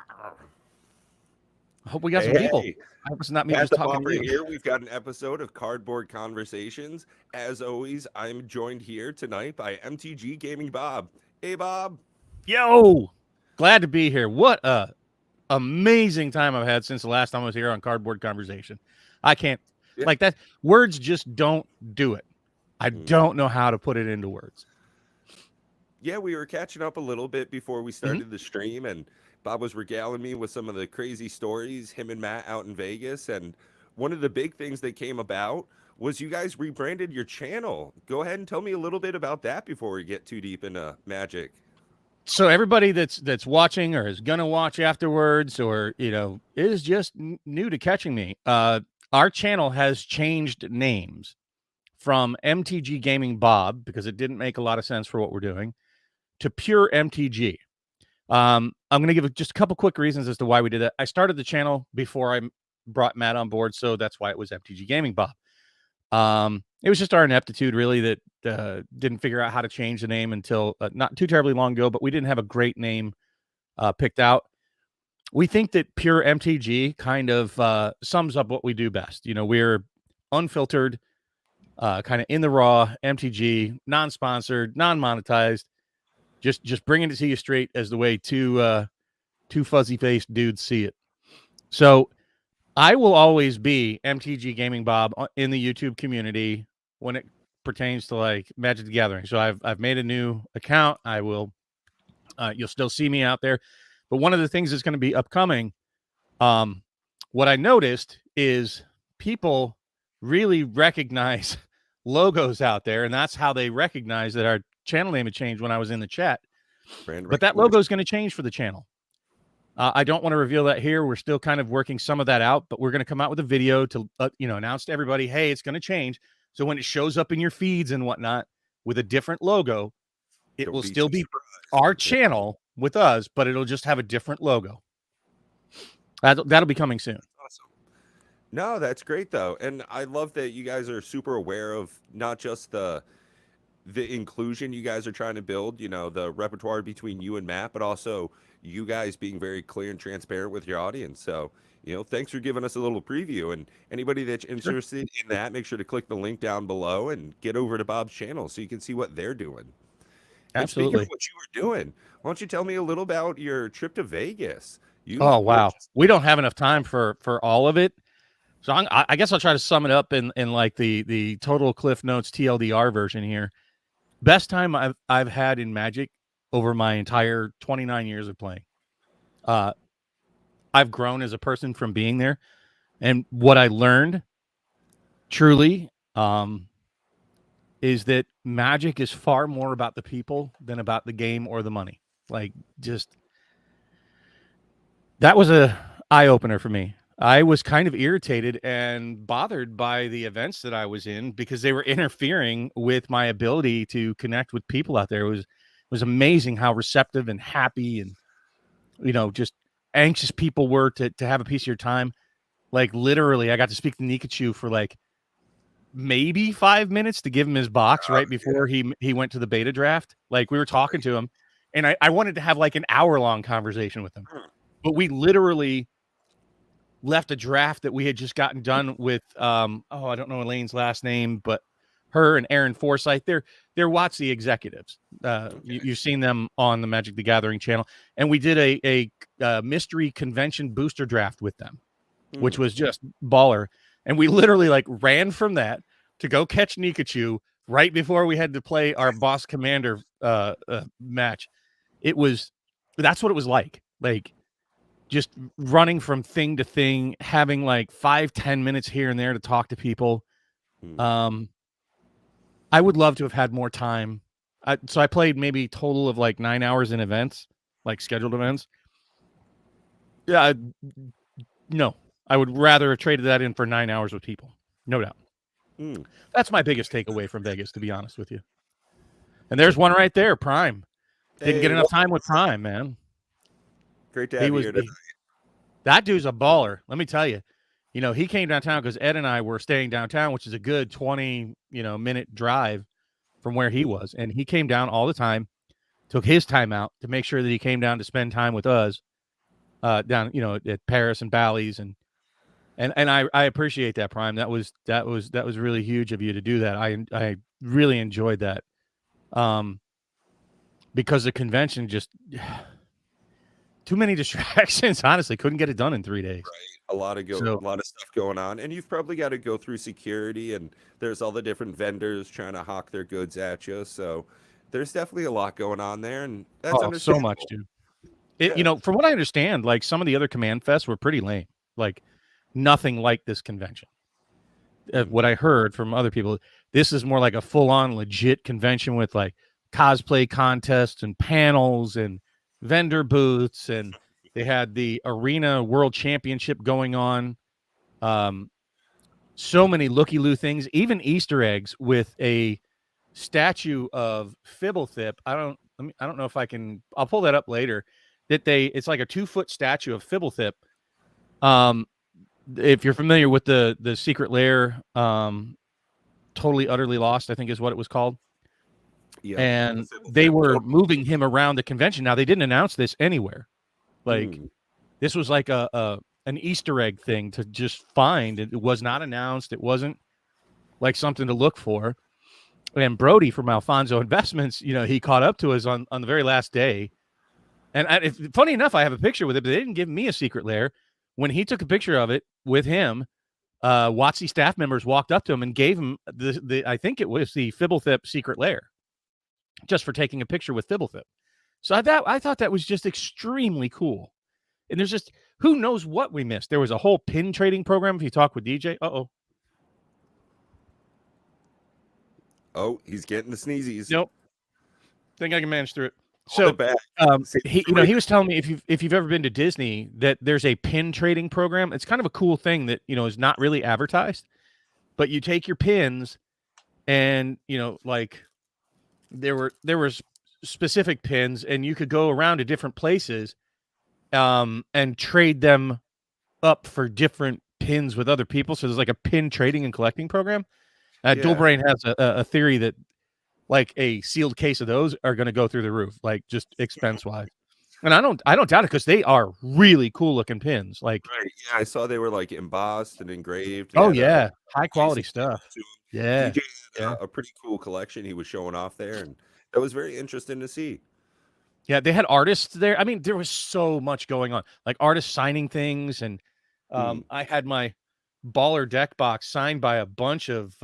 I hope we got some Hey, people. hey, I hope it's not me Pat just The talking to Pauper you. here. We've got an episode of Cardboard Conversations. As always, I'm joined here tonight by MTG Gaming Bob. Hey, Bob. Yo, glad to be here. What a amazing time I've had since the last time I was here on Cardboard Conversation. I can't Yeah. like that. Words just don't do it. I Mm. don't know how to put it into words. Yeah, we were catching up a little bit before we Mhm. started the stream, and Bob was regaling me with some of the crazy stories, him and Matt out in Vegas. And one of the big things that came about was you guys rebranded your channel. Go ahead and tell me a little bit about that before we get too deep into magic. So everybody that's watching or is gonna watch afterwards, or is just new to catching me. Our channel has changed names from MTG Gaming Bob because it didn't make a lot of sense for what we're doing to pure MTG. I'm going to give just a couple quick reasons as to why we did that. I started the channel before I brought Matt on board, so that's why it was MTG Gaming Bob. It was just our ineptitude, really, that didn't figure out how to change the name until not too terribly long ago, but we didn't have a great name picked out. We think that pure MTG kind of sums up what we do best. We're unfiltered, kind of in the raw, MTG, non-sponsored, non-monetized, just bringing it to you straight as the way two fuzzy-faced dudes see it. So I will always be MTG Gaming Bob in the YouTube community when it pertains to like Magic the Gathering. So I've made a new account. I will you'll still see me out there. But one of the things that's going to be upcoming, what I noticed is people really recognize logos out there, and that's how they recognize that our channel name had changed when I was in the chat. Brand But that logo recognition. is going to change for the channel. I don't want to reveal that here. We're still kind of working some of that out, but we're going to come out with a video to announce to everybody, hey, it's going to change. So when it shows up in your feeds and whatnot with a different logo, it Don't will be still so be surprised. our Yeah. channel with us, but it'll just have a different logo. That'll be coming soon. Awesome. No, that's great though. And I love that you guys are super aware of not just the inclusion you guys are trying to build, the repertoire between you and Matt, but also you guys being very clear and transparent with your audience. So, thanks for giving us a little preview. And anybody that's Sure. interested in that, make sure to click the link down below and get over to Bob's channel so you can see what they're doing. And speaking of Absolutely. what you were doing, why don't you tell me a little about your trip to Vegas? You Oh, were wow. just We don't have enough time for all of it. So I guess I'll try to sum it up in like the total Cliff Notes TLDR version here. Best time I've had in Magic over my entire 29 years of playing. Uh, I've grown as a person from being there, and what I learned truly is that Magic is far more about the people than about the game or the money. Like, just that was a eye opener for me. I was kind of irritated and bothered by the events that I was in because they were interfering with my ability to connect with people out there. It was amazing how receptive and happy and just anxious people were to have a piece of your time. Like literally, I got to speak to Nikachu for like maybe 5 minutes to give him his box right yeah. before he went to the beta draft. Like we were talking to him, and I wanted to have like an hour-long conversation with him, but we literally left a draft that we had just gotten done with. I don't know Elaine's last name, but her and Aaron Forsyth, they're WotC executives. Okay. You've seen them on the Magic the Gathering channel, and we did a mystery convention booster draft with them, which Hmm. was just baller. And we literally like ran from that to go catch Nikachu right before we had to play our boss commander match. That's what it was like. Like just running from thing to thing, having like 5-10 minutes here and there to talk to people. Hmm. Um, I would love to have had more time. So I played maybe total of like 9 hours in events, like scheduled events. Yeah, no, I would rather have traded that in for 9 hours with people. No doubt. Hmm. That's my biggest takeaway from Vegas, to be honest with you. And there's one right there, Prime. Didn't get Hey, enough welcome. time with Prime, man. Great to He have you was here today. that dude's a baller. Let me tell you. He came downtown because Ed and I were staying downtown, which is a good 20, minute drive from where he was. And he came down all the time, took his time out to make sure that he came down to spend time with us. down, at Paris and Bally's, and I appreciate that, Prime. That was really huge of you to do that. I really enjoyed that. Because the convention just too many distractions. Honestly, couldn't get it done in 3 days. Right. A lot of stuff going on, and you've probably got to go through security, and there's all the different vendors trying to hawk their goods at you. So there's definitely a lot going on there, and that's So much, understandable. dude. Yeah. From what I understand, like some of the other Command Fests were pretty lame. Like nothing like this convention. What I heard from other people, this is more like a full-on legit convention with like cosplay contests and panels and vendor booths, and they had the Arena World Championship going on. So many looky-loo things, even Easter eggs with a statue of Fibblethip. I don't know if I'll pull that up later. It's like a 2-foot statue of Fibblethip. If you're familiar with the Secret Lair, Totally Utterly Lost, I think is what it was called. Yeah. And they were moving him around the convention. Now they didn't announce this anywhere. Like this was like an Easter egg thing to just find. It was not announced. It wasn't like something to look for. And Brody from Alfonso Investments, he caught up to us on the very last day. And funny enough, I have a picture with it, but they didn't give me a Secret Lair. When he took a picture of it with him, WotC staff members walked up to him and gave him I think it was the Fibblethip Secret Lair, just for taking a picture with Fibblethip. So I thought that was just extremely cool. And there's just, who knows what we missed. There was a whole pin trading program. If you talk with DJ, Oh, he's getting the sneezies. Nope. Think I can manage through it. Hold So, it back. he was telling me if you've ever been to Disney, that there's a pin trading program. It's kind of a cool thing that is not really advertised, but you take your pins, and like there were specific pins, and you could go around to different places, and trade them up for different pins with other people. So there's like a pin trading and collecting program. Dualbrain has a theory that like a sealed case of those are going to go through the roof, like just expense wise. And I don't doubt it, because they are really cool looking pins. Like, right. Yeah, I saw they were like embossed and engraved. High quality stuff. Yeah. DJ had a pretty cool collection he was showing off there, and that was very interesting to see. Yeah, they had artists there. I mean, there was so much going on, like artists signing things, and I had my baller deck box signed by a bunch of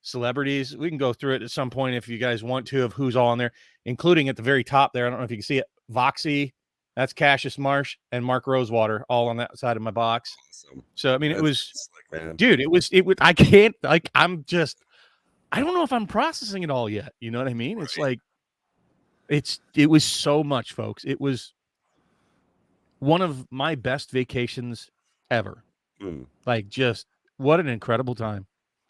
celebrities. We can go through it at some point if you guys want to, of who's all on there, including at the very top there. I don't know if you can see it. Voxy, that's Cassius Marsh, and Mark Rosewater, all on that side of my box. Awesome. So I mean, it was slick, man. Dude, it was I can't, like, I don't know if I'm processing it all yet. You know what I mean? Right. It's like it was so much, folks. It was one of my best vacations ever. Like, just what an incredible time.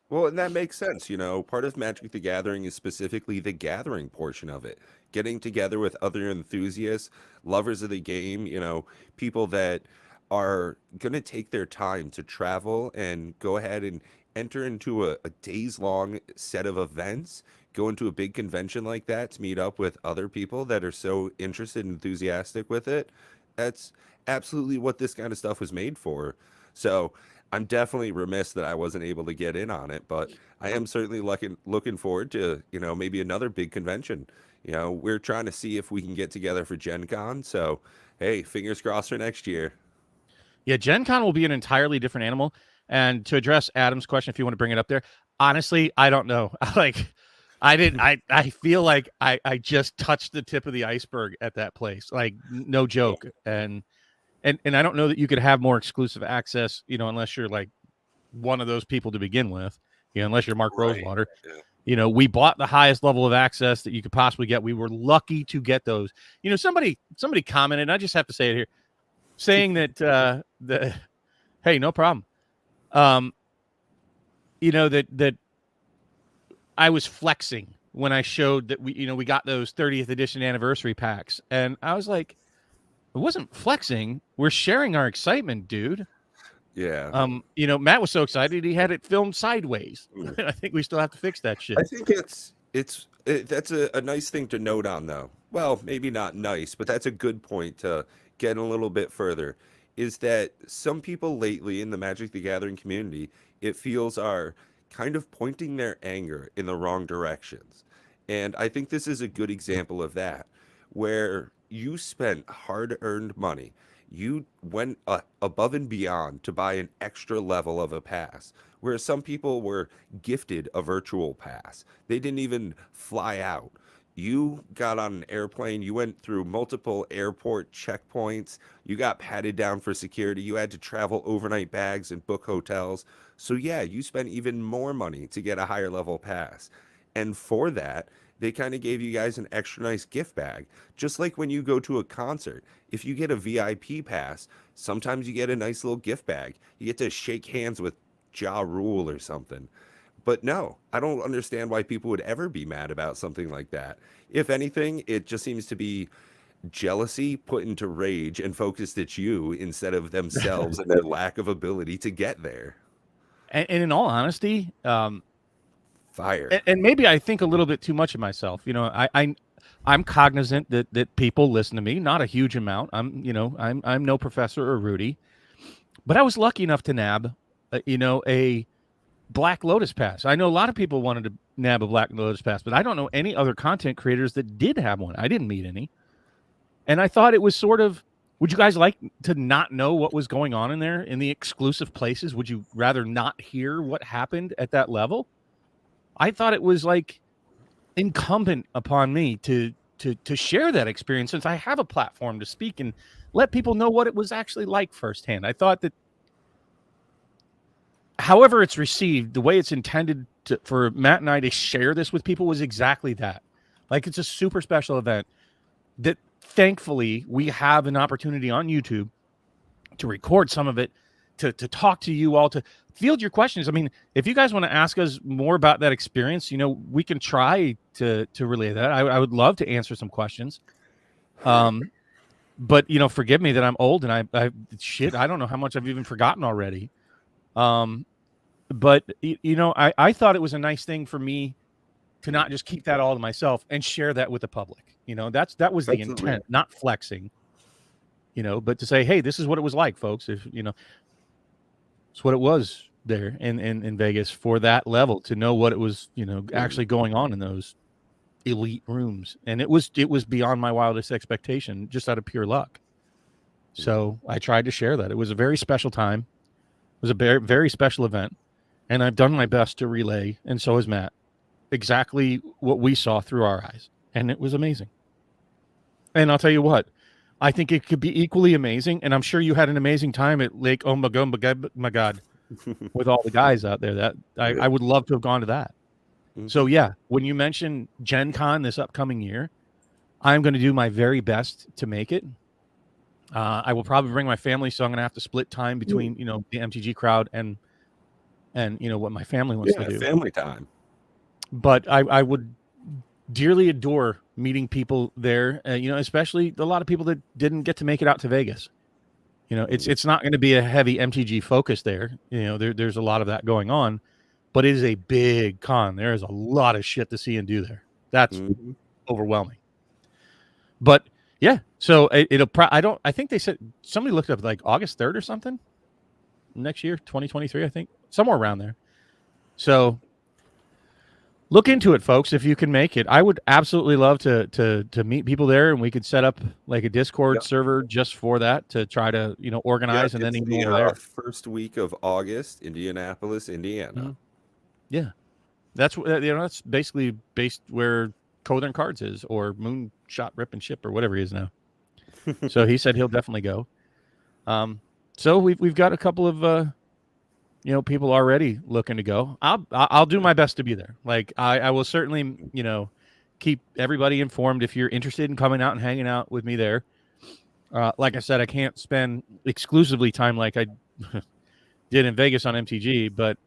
Well, and that makes sense. Part of Magic the Gathering is specifically the gathering portion of it. Getting together with other enthusiasts, lovers of the game, people that are going to take their time to travel and go ahead and enter into a days-long set of events, go into a big convention like that to meet up with other people that are so interested and enthusiastic with it. That's absolutely what this kind of stuff was made for. So I'm definitely remiss that I wasn't able to get in on it, but I am certainly looking forward to, maybe another big convention. We're trying to see if we can get together for Gen Con. So, hey, fingers crossed for next year. Yeah, Gen Con will be an entirely different animal. And to address Adam's question, if you want to bring it up there, honestly, I don't know. I feel like I just touched the tip of the iceberg at that place. Like, no joke. And I don't know that you could have more exclusive access, unless you're like one of those people to begin with, unless you're Mark Rosewater. Yeah. We bought the highest level of access that you could possibly get. We were lucky to get those. Somebody commented, and I just have to say it here, saying that hey, no problem. That I was flexing when I showed that we got those 30th edition anniversary packs, and I was like, it wasn't flexing. We're sharing our excitement, dude. Yeah. Matt was so excited he had it filmed sideways. I think we still have to fix that shit. I think that's a nice thing to note on, though. Well, maybe not nice, but that's a good point to getting a little bit further, is that some people lately in the Magic the Gathering community, it feels are kind of pointing their anger in the wrong directions. And I think this is a good example of that, where you spent hard-earned money. You went above and beyond to buy an extra level of a pass, whereas some people were gifted a virtual pass. They didn't even fly out. You got on an airplane, you went through multiple airport checkpoints, you got patted down for security, you had to travel overnight bags and book hotels. So, yeah, you spent even more money to get a higher level pass. And for that, they kind of gave you guys an extra nice gift bag. Just like when you go to a concert, if you get a VIP pass, sometimes you get a nice little gift bag. You get to shake hands with Ja Rule or something. But no, I don't understand why people would ever be mad about something like that. If anything, it just seems to be jealousy put into rage and focused at you instead of themselves and their lack of ability to get there. And in all honesty, Fire. and maybe I think a little bit too much of myself. I'm cognizant that people listen to me, not a huge amount. I'm no Professor or Rudy, but I was lucky enough to nab, a Black Lotus Pass. I know a lot of people wanted to nab a Black Lotus Pass, but I don't know any other content creators that did have one. I didn't meet any. And I thought it was sort of, would you guys like to not know what was going on in there in the exclusive places? Would you rather not hear what happened at that level? I thought it was like incumbent upon me to share that experience, since I have a platform to speak and let people know what it was actually like firsthand. I thought that however it's received, the way it's intended for Matt and I to share this with people was exactly that. Like, it's a super special event that thankfully we have an opportunity on YouTube to record some of it, to talk to you all, to field your questions. I mean, if you guys want to ask us more about that experience, we can try to relay that. I would love to answer some questions. But forgive me that I'm old and I don't know how much I've even forgotten already. But I thought it was a nice thing for me to not just keep that all to myself and share that with the public. That was the Absolutely. intent, not flexing, but to say, hey, this is what it was like, folks. If it's what it was there in Vegas for that level, to know what it was, actually going on in those elite rooms. And it was beyond my wildest expectation, just out of pure luck. So I tried to share that. It was a very special time. It was a very, very special event. And I've done my best to relay, and so has Matt, exactly what we saw through our eyes. And it was amazing. And I'll tell you what, I think it could be equally amazing. And I'm sure you had an amazing time at Lake Oh my God, with all the guys out there. That I would love to have gone to that. Mm-hmm. So yeah, when you mention Gen Con this upcoming year, I'm going to do my very best to make it. I will probably bring my family, so I'm going to have to split time between, the MTG crowd and what my family wants to do. Family time. But I would dearly adore meeting people there, especially a lot of people that didn't get to make it out to Vegas. It's not going to be a heavy MTG focus there. There's a lot of that going on, but it is a big con. There is a lot of shit to see and do there. That's overwhelming. But yeah, so I think they said, somebody looked up like August 3rd or something next year, 2023, I think, somewhere around there. So look into it, folks, if you can make it. I would absolutely love to meet people there, and we could set up like a Discord server just for that, to try to organize, and then even there. First week of August, Indianapolis, Indiana. Mm-hmm. Yeah, that's that's basically based where Cothern Cards is, or Moonshot Rip and Ship, or whatever he is now. So he said he'll definitely go. So we've got a couple of people already looking to go. I'll do my best to be there. Like I will certainly keep everybody informed if you're interested in coming out and hanging out with me there. Like I said, I can't spend exclusively time like I did in Vegas on MTG, but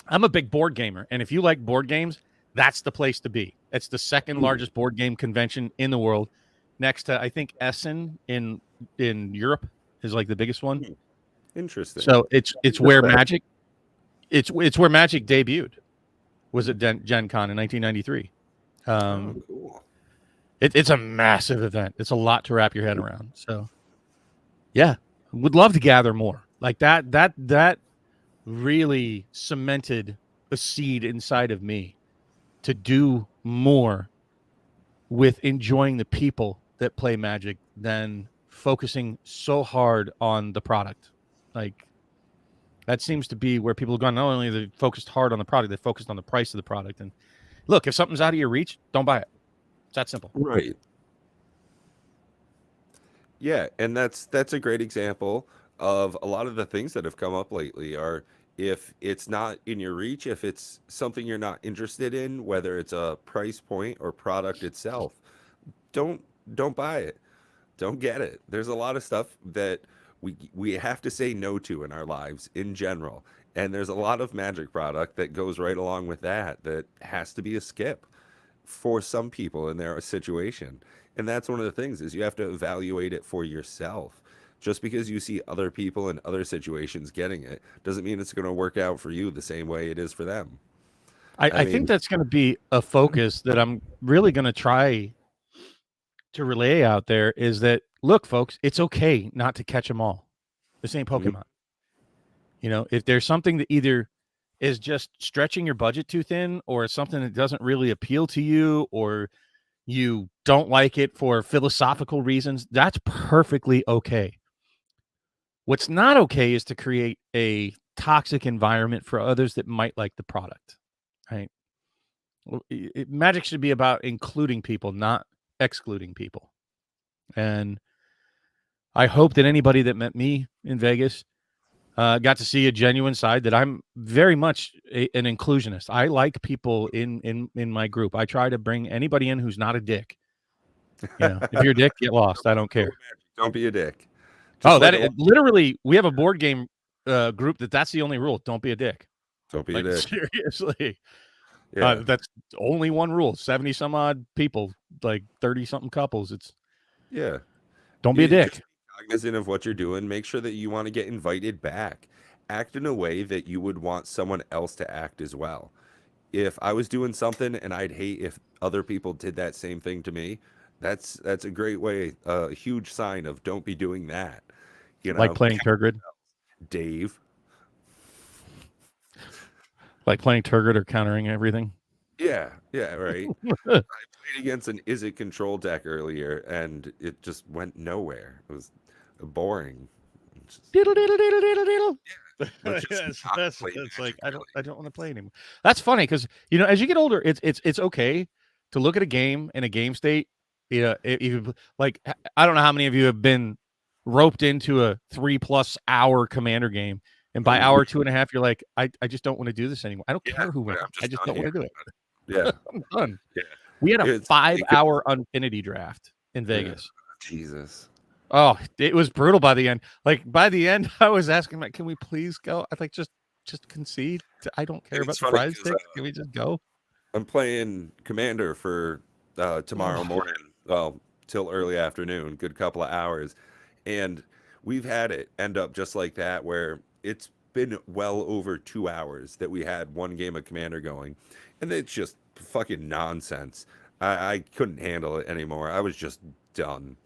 I'm a big board gamer, and if you like board games, that's the place to be. It's the second largest board game convention in the world, next to, I think, Essen in Europe is like the biggest one. Interesting. So it's where Magic, it's where Magic debuted, was at Gen Con in 1993. Cool. It's a massive event. It's a lot to wrap your head around. So Yeah, would love to gather more like that. That really cemented a seed inside of me to do more with enjoying the people that play Magic than focusing so hard on the product. Like that seems to be where people have gone. Not only they focused hard on the product, they focused on the price of the product. And look, if something's out of your reach, don't buy it. It's that simple. Right. Yeah, and that's a great example of a lot of the things that have come up lately are if it's not in your reach, if it's something you're not interested in, whether it's a price point or product itself, don't don't buy it. Don't get it. There's a lot of stuff that we have to say no to in our lives in general. And there's a lot of magic product that goes right along with that that has to be a skip for some people in their situation. And that's one of the things is you have to evaluate it for yourself. Just because you see other people in other situations getting it doesn't mean it's going to work out for you the same way it is for them. I I think mean, that's going to be a focus that I'm really going to try to relay out there is that, look, folks, it's okay not to catch them all. This ain't mhm. Pokemon. You know, if there's something that either is just stretching your budget too thin or something that doesn't really appeal to you or you don't like it for philosophical reasons, that's perfectly okay. What's not okay is to create a toxic environment for others that might like the product, right? Magic should be about including people, not excluding people. And I hope that anybody that met me in Vegas got to see a genuine side that I'm very much an inclusionist. I like people in my group. I try to bring anybody in who's not a dick. You know, if you're a dick, get lost. I don't Go care. Magic. Don't be a dick. Oh, Just like a lot. literally, we have a board game group that's the only rule. Don't be a dick. Don't be a Like dick. seriously, Yeah. that's only one rule. 70 some odd people, like 30 something couples. It's Yeah. don't be a You just dick. be cognizant of what you're doing. Make sure that you want to get invited back. Act in a way that you would want someone else to act as well. If I was doing something and I'd hate if other people did that same thing to me, that's a great way, a huge sign of don't be doing that. You Like know, playing Turgid, Dave. like playing Turgid or countering everything. Yeah, yeah, right. I played against an Is It Control deck earlier and it just went nowhere. It was boring. It's just, Diddle diddle diddle diddle diddle. let's just Yes, not that's play like Magic, really. I don't want to play anymore. That's funny because you know as you get older, it's okay to look at a game in a game state. You know, if you like, I don't know how many of you have been roped into a 3+ hour commander game, and by Oh, hour 2.5, you're like, I just don't want to do this anymore. I don't yeah, care who but wins. I'm I just just done don't want to hearing do it. about it. Yeah, I'm done. yeah. We had a It's five it could, hour Infinity draft in yeah. Vegas. Jesus. Oh, it was brutal by the end. Like by the end, I was asking, like, can we please go? I like just concede. I don't care And about it's the funny prize because picks. Can we just go? I'm playing Commander for tomorrow Oh, morning, well, till early afternoon, good couple of hours. And we've had it end up just like that, where it's been well over 2 hours that we had one game of Commander going. And it's just fucking nonsense. I couldn't handle it anymore. I was just done.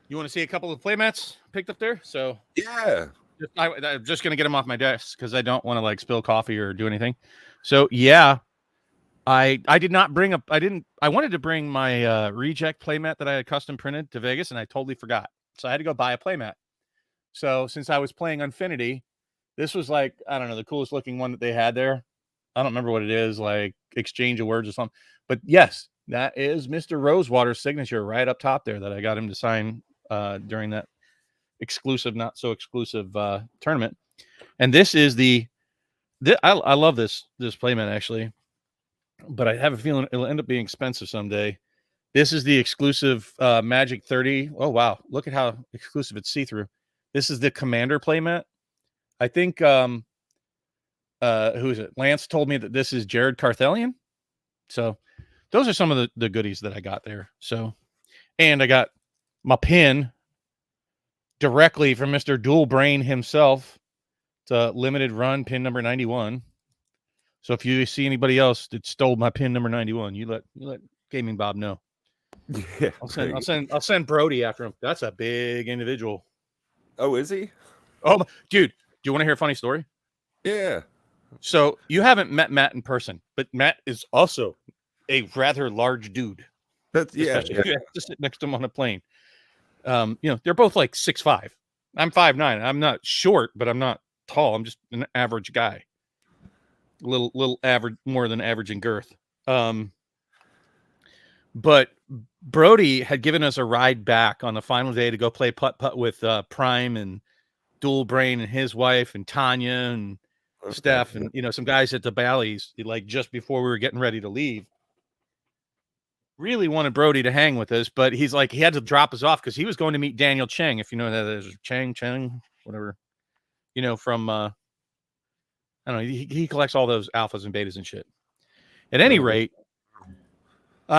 you want to see a couple of playmats picked up there? So Yeah. I'm just gonna get them off my desk because I don't want to like spill coffee or do anything. So yeah, I did not bring up. I wanted to bring my reject playmat that I had custom printed to Vegas, and I totally forgot. So I had to go buy a playmat. So since I was playing Infinity, this was like, I don't know, the coolest looking one that they had there. I don't remember what it is, like Exchange of Words or something. But yes, that is Mr. Rosewater's signature right up top there that I got him to sign during that exclusive, not so exclusive tournament. And this is I love this playmat actually, but I have a feeling it'll end up being expensive someday. This is the exclusive Magic 30. Oh wow, look at how exclusive it's see-through. This is the Commander playmat. I think who is it? Lance told me that this is Jared Carthelian. So those are some of the goodies that I got there. So, and I got my pin directly from Mr. Dual Brain himself. It's a limited run pin number 91. So if you see anybody else that stole my pin number 91, you let Gaming Bob know. Yeah, I'll send Brody after him. That's a big individual. Oh, is he? Oh, dude, do you want to hear a funny story? Yeah. So you haven't met Matt in person, but Matt is also a rather large dude, especially if you have to sit next to him on a plane. They're both like 6'5". I'm 5'9". I'm not short, but I'm not tall. I'm just an average guy. Little average, more than average in girth. But Brody had given us a ride back on the final day to go play putt-putt with Prime and Dual Brain and his wife and Tanya and Steph and some guys at the Bally's, like just before we were getting ready to leave. Really wanted Brody to hang with us, but he's like, he had to drop us off because he was going to meet Daniel Cheng, if you know that is Cheng, whatever, from I don't know, he collects all those alphas and betas and shit. At any rate,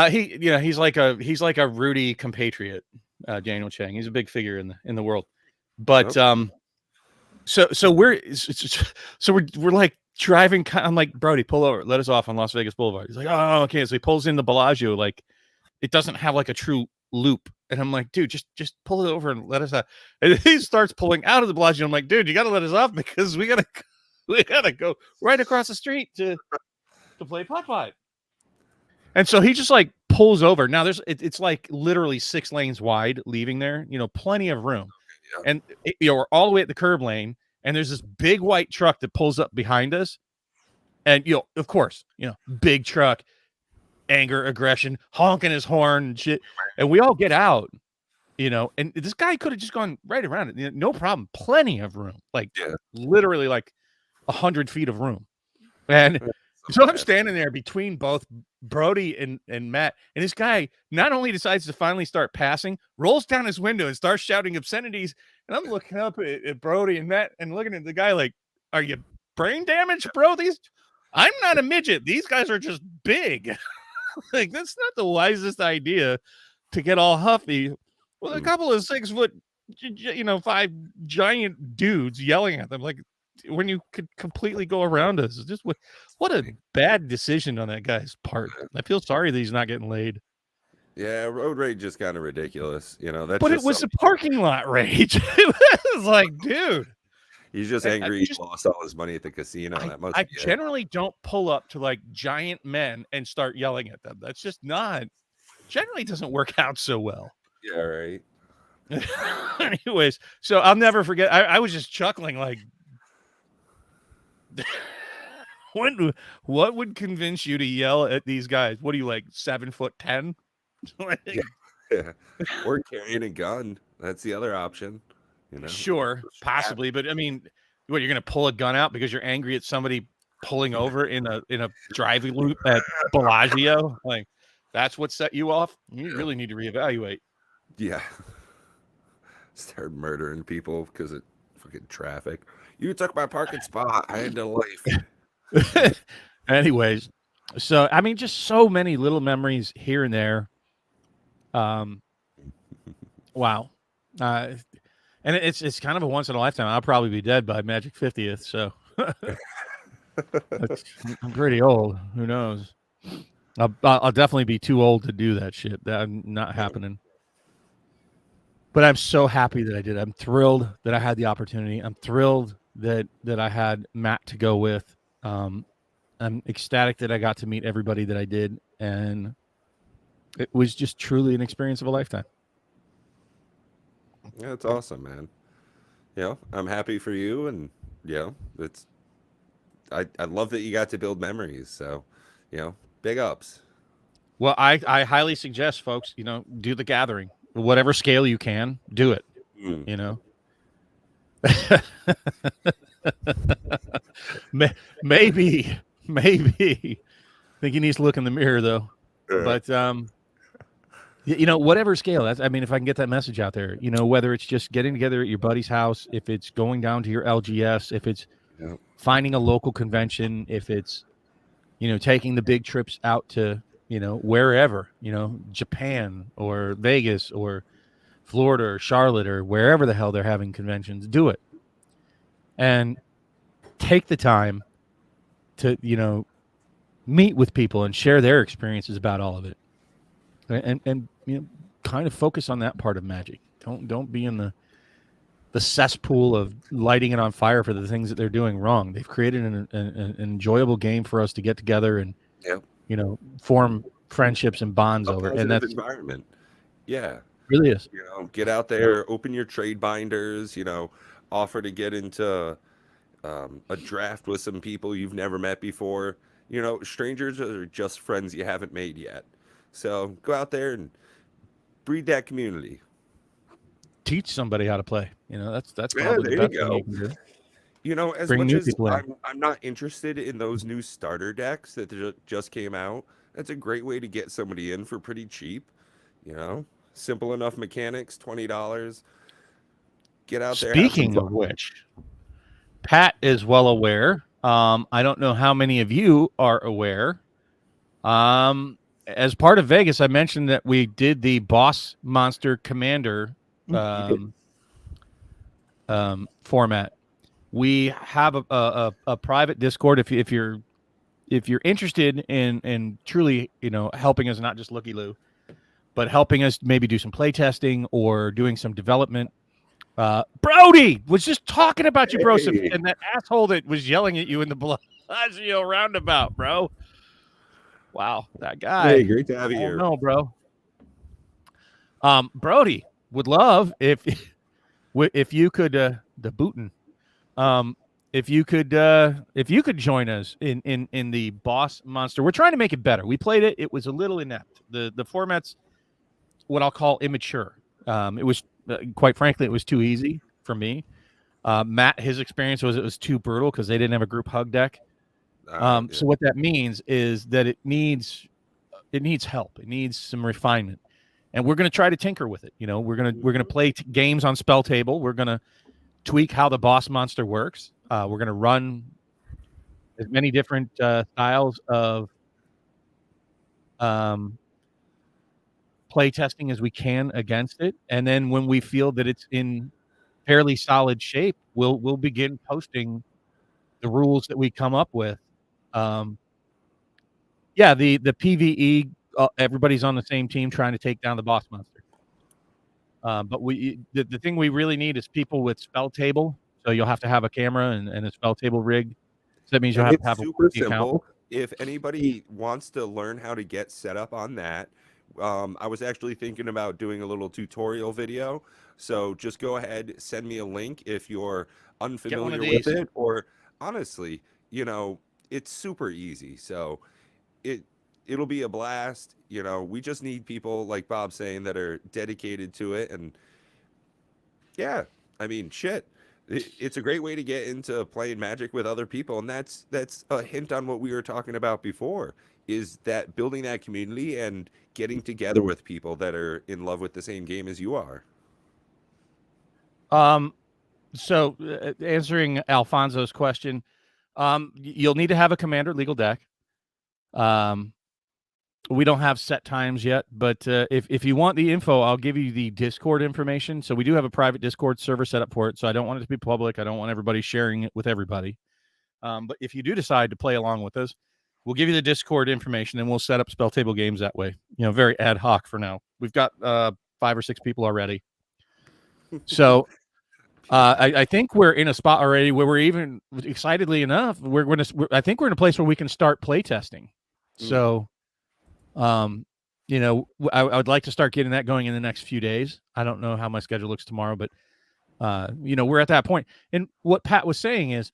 he's like a Rudy compatriot, Daniel Cheng. He's a big figure in the world. But so we're like driving. I'm like, Brody, pull over, let us off on Las Vegas Boulevard. He's like, oh, okay. So he pulls in the Bellagio, like it doesn't have like a true loop. And I'm like, dude, just pull it over and let us out. And he starts pulling out of the Bellagio. I'm like, dude, you got to let us off because we gotta go right across the street to play putt-putt. And so he just like pulls over. Now it's like literally 6 lanes wide leaving there, plenty of room. Yeah. And we're all the way at the curb lane, and there's this big white truck that pulls up behind us. And of course, big truck, anger, aggression, honking his horn and shit. And we all get out, and this guy could have just gone right around it. No problem. Plenty of room. Like literally like 100 feet of room. And so I'm standing there between both Brody and Matt, and this guy not only decides to finally start passing, rolls down his window and starts shouting obscenities. And I'm looking up at Brody and Matt and looking at the guy like, are you brain damaged, bro? I'm not a midget. These guys are just big. Like, that's not the wisest idea to get all huffy with a couple of 6 foot, 5 giant dudes yelling at them. Like, when you could completely go around us. Just what a bad decision on that guy's part. I feel sorry that he's not getting laid. Yeah, road rage is kind of ridiculous. That's but it was a parking lot rage. It was like, dude. He's just angry he lost all his money at the casino. I generally don't pull up to like giant men and start yelling at them. That's just not generally doesn't work out so well. Yeah, right. Anyways, so I'll never forget. I was just chuckling like, what would convince you to yell at these guys? What are you, like 7'10"? Yeah. Or carrying a gun. That's the other option. Sure, possibly, but I mean, what, you're gonna pull a gun out because you're angry at somebody pulling over in a driving loop at Bellagio? Like, that's what set you off? You really need to reevaluate. Yeah. Start murdering people because of fucking traffic. You took my parking spot. I had to leave. Anyways, so I mean, just so many little memories here and there. Wow. And it's kind of a once in a lifetime. I'll probably be dead by Magic 50th, so I'm pretty old. Who knows? I'll definitely be too old to do that shit. That's not happening. But I'm so happy that I did. I'm thrilled that I had the opportunity. I'm thrilled that I had Matt to go with. I'm ecstatic that I got to meet everybody that I did, and it was just truly an experience of a lifetime. Yeah, it's awesome, man. I'm happy for you, and it's I love that you got to build memories. So, big ups. Well, I highly suggest folks, do the gathering, whatever scale you can, do it. Maybe. I think he needs to look in the mirror though. But whatever scale. If I can get that message out there, whether it's just getting together at your buddy's house, if it's going down to your LGS, if it's finding a local convention, if it's, taking the big trips out to, wherever, Japan or Vegas or Florida or Charlotte or wherever the hell they're having conventions, do it. And take the time to, meet with people and share their experiences about all of it. and kind of focus on that part of Magic. Don't be in the cesspool of lighting it on fire for the things that they're doing wrong. They've created an enjoyable game for us to get together and form friendships and bonds over, and that's environment. Yeah, really is. Get out there, open your trade binders. Offer to get into a draft with some people you've never met before. Strangers are just friends you haven't made yet. So go out there and breed that community. Teach somebody how to play. That's probably the best thing you can do. As Bring much new as people in. I'm not interested in those new starter decks that just came out, that's a great way to get somebody in for pretty cheap. Simple enough mechanics, $20. Get out there. Speaking of which, Pat is well aware. I don't know how many of you are aware. As part of Vegas, I mentioned that we did the Boss Monster Commander format. We have a private Discord. If you're interested in truly helping us, not just looky loo, but helping us maybe do some play testing or doing some development. Brody was just talking about you, bro, and that asshole that was yelling at you in the Bellagio roundabout, bro. Wow, that guy. Hey, great to have you here. No, bro. Brody would love if you could the bootin'. If you could join us in the Boss Monster. We're trying to make it better. We played it. It was a little inept. The format's what I'll call immature. It was quite frankly, it was too easy for me. Matt, his experience was it was too brutal because they didn't have a group hug deck. So what that means is that it needs help. It needs some refinement, and we're going to try to tinker with it. We're gonna play games on Spell Table. We're going to tweak how the Boss Monster works. We're going to run as many different styles of play testing as we can against it, and then when we feel that it's in fairly solid shape, we'll begin posting the rules that we come up with. The PvE, everybody's on the same team trying to take down the Boss Monster. But the thing we really need is people with Spell Table. So you'll have to have a camera and a Spell Table rig. So that means you'll have to have super a simple. account. If anybody wants to learn how to get set up on that, I was actually thinking about doing a little tutorial video. So just go ahead, send me a link if you're unfamiliar with it. Or honestly, it's super easy. So it'll be a blast. We just need people like Bob saying that are dedicated to it. And yeah, I mean, shit. It's a great way to get into playing Magic with other people. And that's a hint on what we were talking about before, is that building that community and getting together with people that are in love with the same game as you are. So answering Alfonso's question, you'll need to have a commander legal deck. We don't have set times yet, but if you want the info, I'll give you the Discord information. So we do have a private Discord server set up for it. So I don't want it to be public. I don't want everybody sharing it with everybody. But if you do decide to play along with us, we'll give you the Discord information and we'll set up Spell Table games that way. Very ad hoc for now. We've got 5 or 6 people already. So I think we're in a spot already where we're even excitedly enough. I think we're in a place where we can start play testing. So, I would like to start getting that going in the next few days. I don't know how my schedule looks tomorrow, but we're at that point. And what Pat was saying is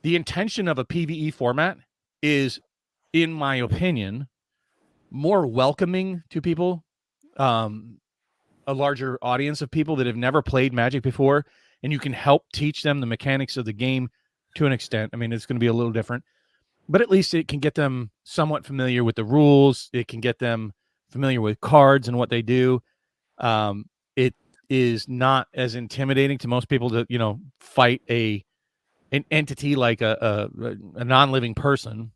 the intention of a PvE format is, in my opinion, more welcoming to people, a larger audience of people that have never played Magic before, and you can help teach them the mechanics of the game to an extent. I mean, it's going to be a little different, but at least it can get them somewhat familiar with the rules. It can get them familiar with cards and what they do. It is not as intimidating to most people to, fight an entity like a non-living person.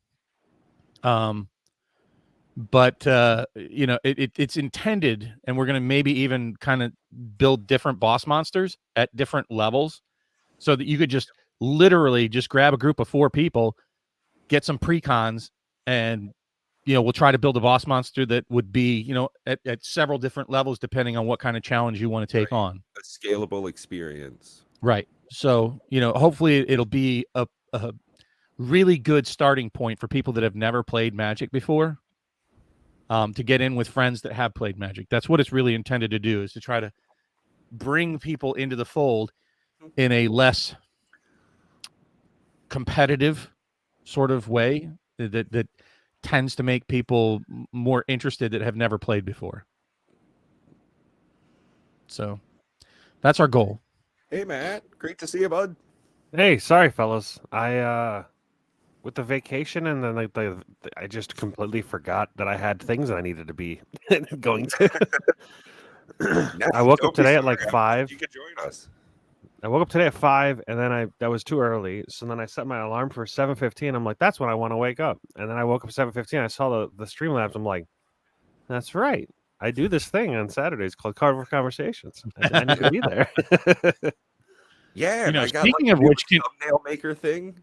But it's intended, and we're going to maybe even kind of build different boss monsters at different levels so that you could just literally just grab a group of 4 people, get some precons, and we'll try to build a boss monster that would be, at several different levels depending on what kind of challenge you want to take on. A scalable experience. Right. So, hopefully it'll be a really good starting point for people that have never played Magic before, to get in with friends that have played Magic. That's what it's really intended to do, is to try to bring people into the fold in a less competitive sort of way that tends to make people more interested that have never played before. So that's our goal. Hey, Matt. Great to see you, bud. Hey, sorry, fellas. I with the vacation and then I just completely forgot that I had things that I needed to be going to. I woke up today at like 5. You could join us. I woke up today at 5, and then that was too early. So then I set my alarm for 7:15. I'm like, that's when I want to wake up. And then I woke up 7:15. I saw the Streamlabs. I'm like, that's right. I do this thing on Saturdays called Carver Conversations. I need to be there. Yeah, and I got speaking of which, thumbnail maker thing.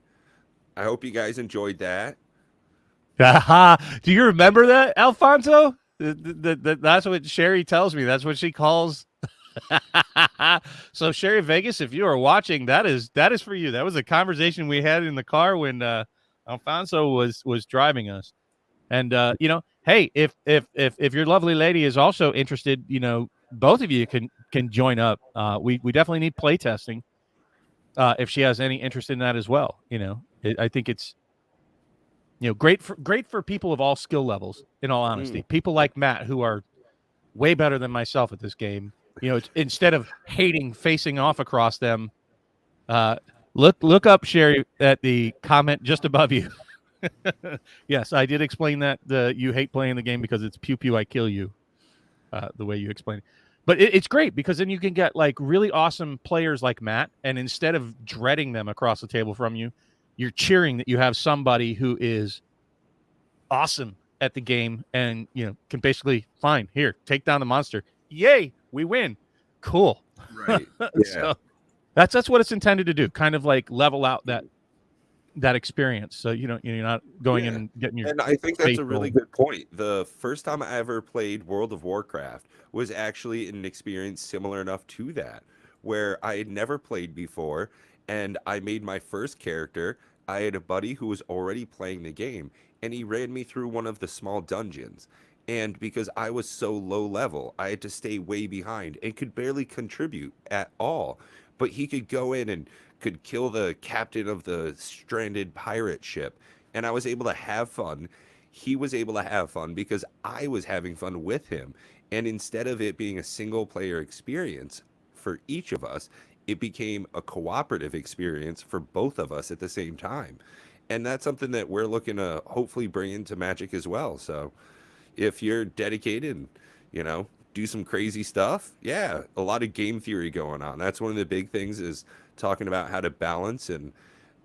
I hope you guys enjoyed that. Do you remember that, Alfonso? That's what Sherry tells me. That's what she calls. So Sherry Vegas, if you are watching, that is for you. That was a conversation we had in the car when Alfonso was driving us. And hey, if your lovely lady is also interested, both of you can join up. We definitely need play testing. If she has any interest in that as well, I think it's great for people of all skill levels. In all honesty, people like Matt who are way better than myself at this game. Instead of hating facing off across them, look up Sherry at the comment just above you. Yes, I did explain that you hate playing the game because it's pew pew I kill you, the way you explain it. But it's great because then you can get like really awesome players like Matt, and instead of dreading them across the table from you, you're cheering that you have somebody who is awesome at the game and can basically fine here, take down the monster. Yay, we win. Cool. Right. Yeah. So that's what it's intended to do, kind of like level out that experience. So you're not going in and getting your. And I think that's a really rolled. good point. The first time I ever played World of Warcraft was actually an experience similar enough to that, where I had never played before, and I made my first character. I had a buddy who was already playing the game, and he ran me through one of the small dungeons. And because I was so low level, I had to stay way behind and could barely contribute at all. But he could go in and could kill the captain of the stranded pirate ship. And I was able to have fun. He was able to have fun because I was having fun with him. And instead of it being a single player experience for each of us, it became a cooperative experience for both of us at the same time. And that's something that we're looking to hopefully bring into Magic as well. So if you're dedicated and, do some crazy stuff, yeah, a lot of game theory going on. That's one of the big things, is talking about how to balance and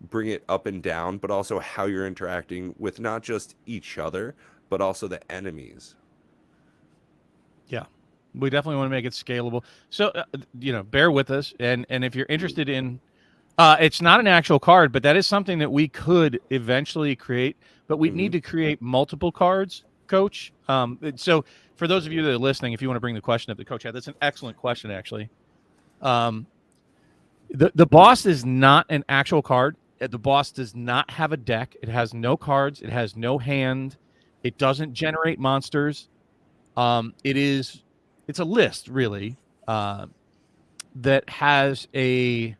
bring it up and down, but also how you're interacting with not just each other, but also the enemies. Yeah, we definitely want to make it scalable. So, bear with us. And if you're interested in, it's not an actual card, but that is something that we could eventually create, but we need to create multiple cards, Coach. So for those of you that are listening, if you want to bring the question up, the Coach had, that's an excellent question, actually. The boss is not an actual card. The boss does not have a deck. It has no cards. It has no hand. It doesn't generate monsters. It's a list, really, that has a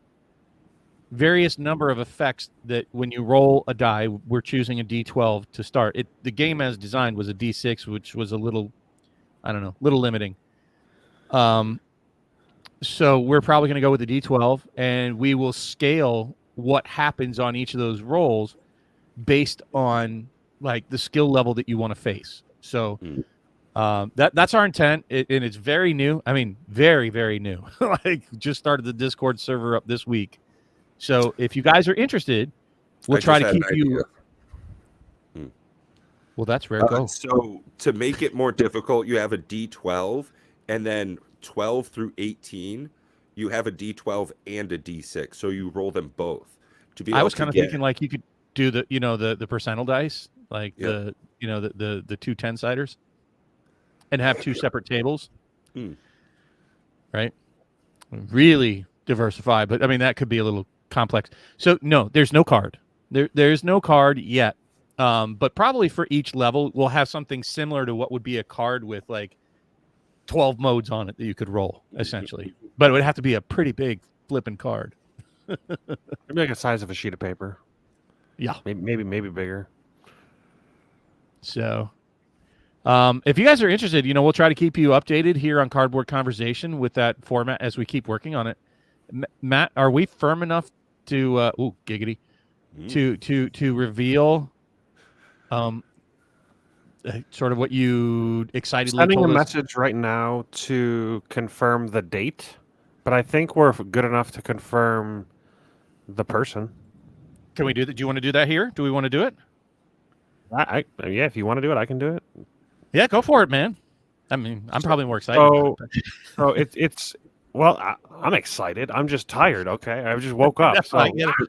various number of effects that when you roll a die, we're choosing a D12 to start. The game as designed was a D6, which was a little limiting. So we're probably going to go with the D12, and we will scale what happens on each of those rolls based on like the skill level that you want to face. So that's our intent, and it's very new. I mean, very, very new. Like just started the Discord server up this week. So if you guys are interested, we'll try to keep you. Well, that's rare. Go. So to make it more difficult, you have a D12, and then 12 through 18, you have a D12 and a D6. So you roll them both. I was kind of thinking like you could do the percentile dice like Yep. the two 10-siders, and have two separate tables. Right? Really diversify, but I mean that could be a little complex. So no, there's no card. There's no card yet. But probably for each level, we'll have something similar to what would be a card with like 12 modes on it that you could roll, essentially. But it would have to be a pretty big flipping card. Maybe like the size of a sheet of paper. Yeah. Maybe bigger. So if you guys are interested, we'll try to keep you updated here on Cardboard Conversation with that format as we keep working on it. Matt, are we firm enough to giggity to reveal sort of what you excitedly Sending a told us? message right now to confirm the date, but I think we're good enough to confirm the person. Can we do that? Do you want to do that here? Do we want to do it? Yeah, if you want to do it, I can do it. Yeah, go for it, man. I mean, I'm probably more excited. So it's well, I'm excited. I'm just tired. Okay, I just woke up. So I get it.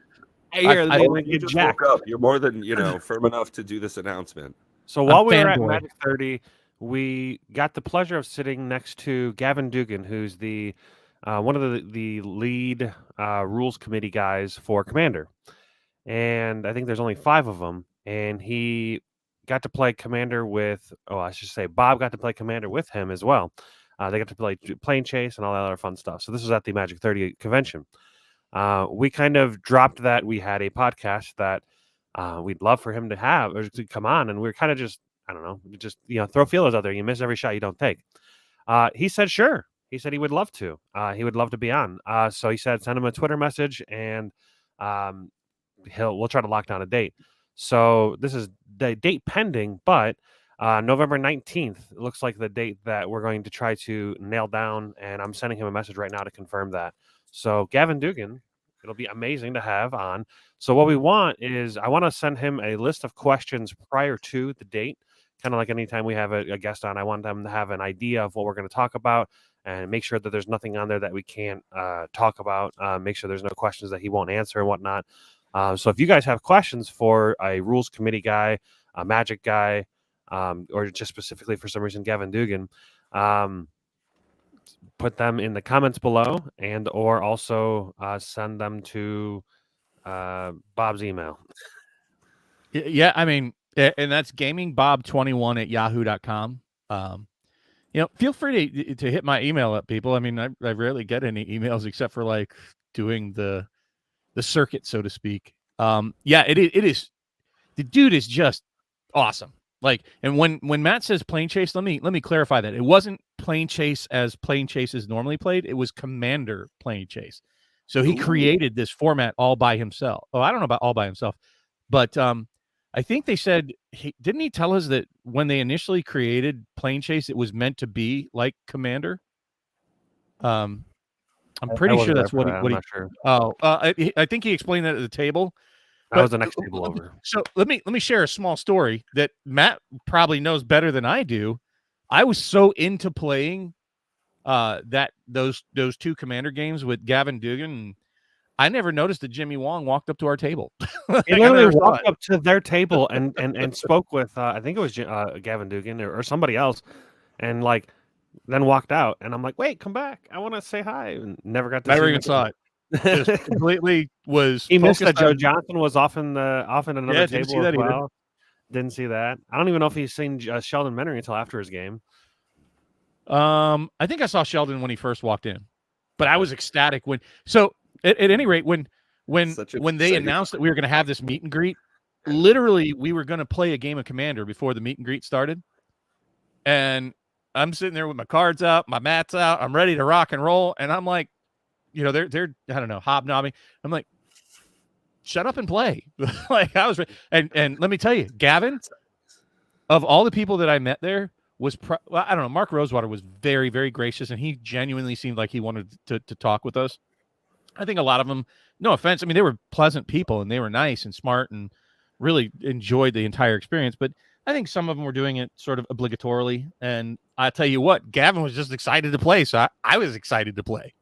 You just woke up. You're more than firm enough to do this announcement. So while we were at Magic 30, we got the pleasure of sitting next to Gavin Dugan, who's the one of the lead rules committee guys for Commander. And I think there's only 5 of them. And he got to play Commander with, I should say Bob got to play Commander with him as well. They got to play Plane Chase and all that other fun stuff. So this was at the Magic 30 convention. We kind of dropped that. We had a podcast that we'd love for him to have or to come on, and we were kind of just, I don't know, just throw feelers out there. You miss every shot you don't take. He said sure. He said he would love to. He would love to be on. So he said send him a Twitter message, and we'll try to lock down a date. So this is the date pending, but November 19th looks like the date that we're going to try to nail down, and I'm sending him a message right now to confirm that. So Gavin Dugan, it'll be amazing to have on. So what we want is I want to send him a list of questions prior to the date, kind of like anytime we have a guest on. I want them to have an idea of what we're going to talk about and make sure that there's nothing on there that we can't talk about. Make sure there's no questions that he won't answer and whatnot. So if you guys have questions for a rules committee guy, a Magic guy, or just specifically for some reason Gavin Dugan, put them in the comments below, and or also send them to Bob's email. Yeah, I mean, and that's gamingbob21@yahoo.com. Feel free to hit my email up, people. I mean, I rarely get any emails except for like doing the circuit, so to speak. Yeah, it is. The dude is just awesome. Like, and when Matt says Plane Chase, let me clarify that it wasn't Plane Chase as Plane Chase is normally played. It was Commander Plane Chase. So he created this format all by himself. Oh, I don't know about all by himself, but I think they said didn't he tell us that when they initially created Plane Chase, it was meant to be like Commander. I'm pretty sure that's what he. I'm not sure. Oh, I think he explained that at the table. That was the next table over. So let me share a small story that Matt probably knows better than I do. I was so into playing those 2 Commander games with Gavin Dugan, and I never noticed that Jimmy Wong walked up to our table. He literally walked up to their table and spoke with I think it was Gavin Dugan or somebody else, and like then walked out. And I'm like, wait, come back! I want to say hi. And never got to. Never even saw it. Just completely was. He missed that Joe Johnson was off in another table see that as well. Didn't see that. I don't even know if he's seen Sheldon Menery until after his game. I think I saw Sheldon when he first walked in, but I was ecstatic when. So at any rate, when they announced that we were going to have this meet and greet, literally we were going to play a game of Commander before the meet and greet started, and I'm sitting there with my cards out, my mats out, I'm ready to rock and roll, and I'm like, they're I don't know, hobnobbing. I'm like, shut up and play. Like I was, and let me tell you, Gavin, of all the people that I met there, was I don't know. Mark Rosewater was very, very gracious, and he genuinely seemed like he wanted to talk with us. I think a lot of them, no offense, I mean they were pleasant people and they were nice and smart and really enjoyed the entire experience. But I think some of them were doing it sort of obligatorily. And I tell you what, Gavin was just excited to play, so I was excited to play.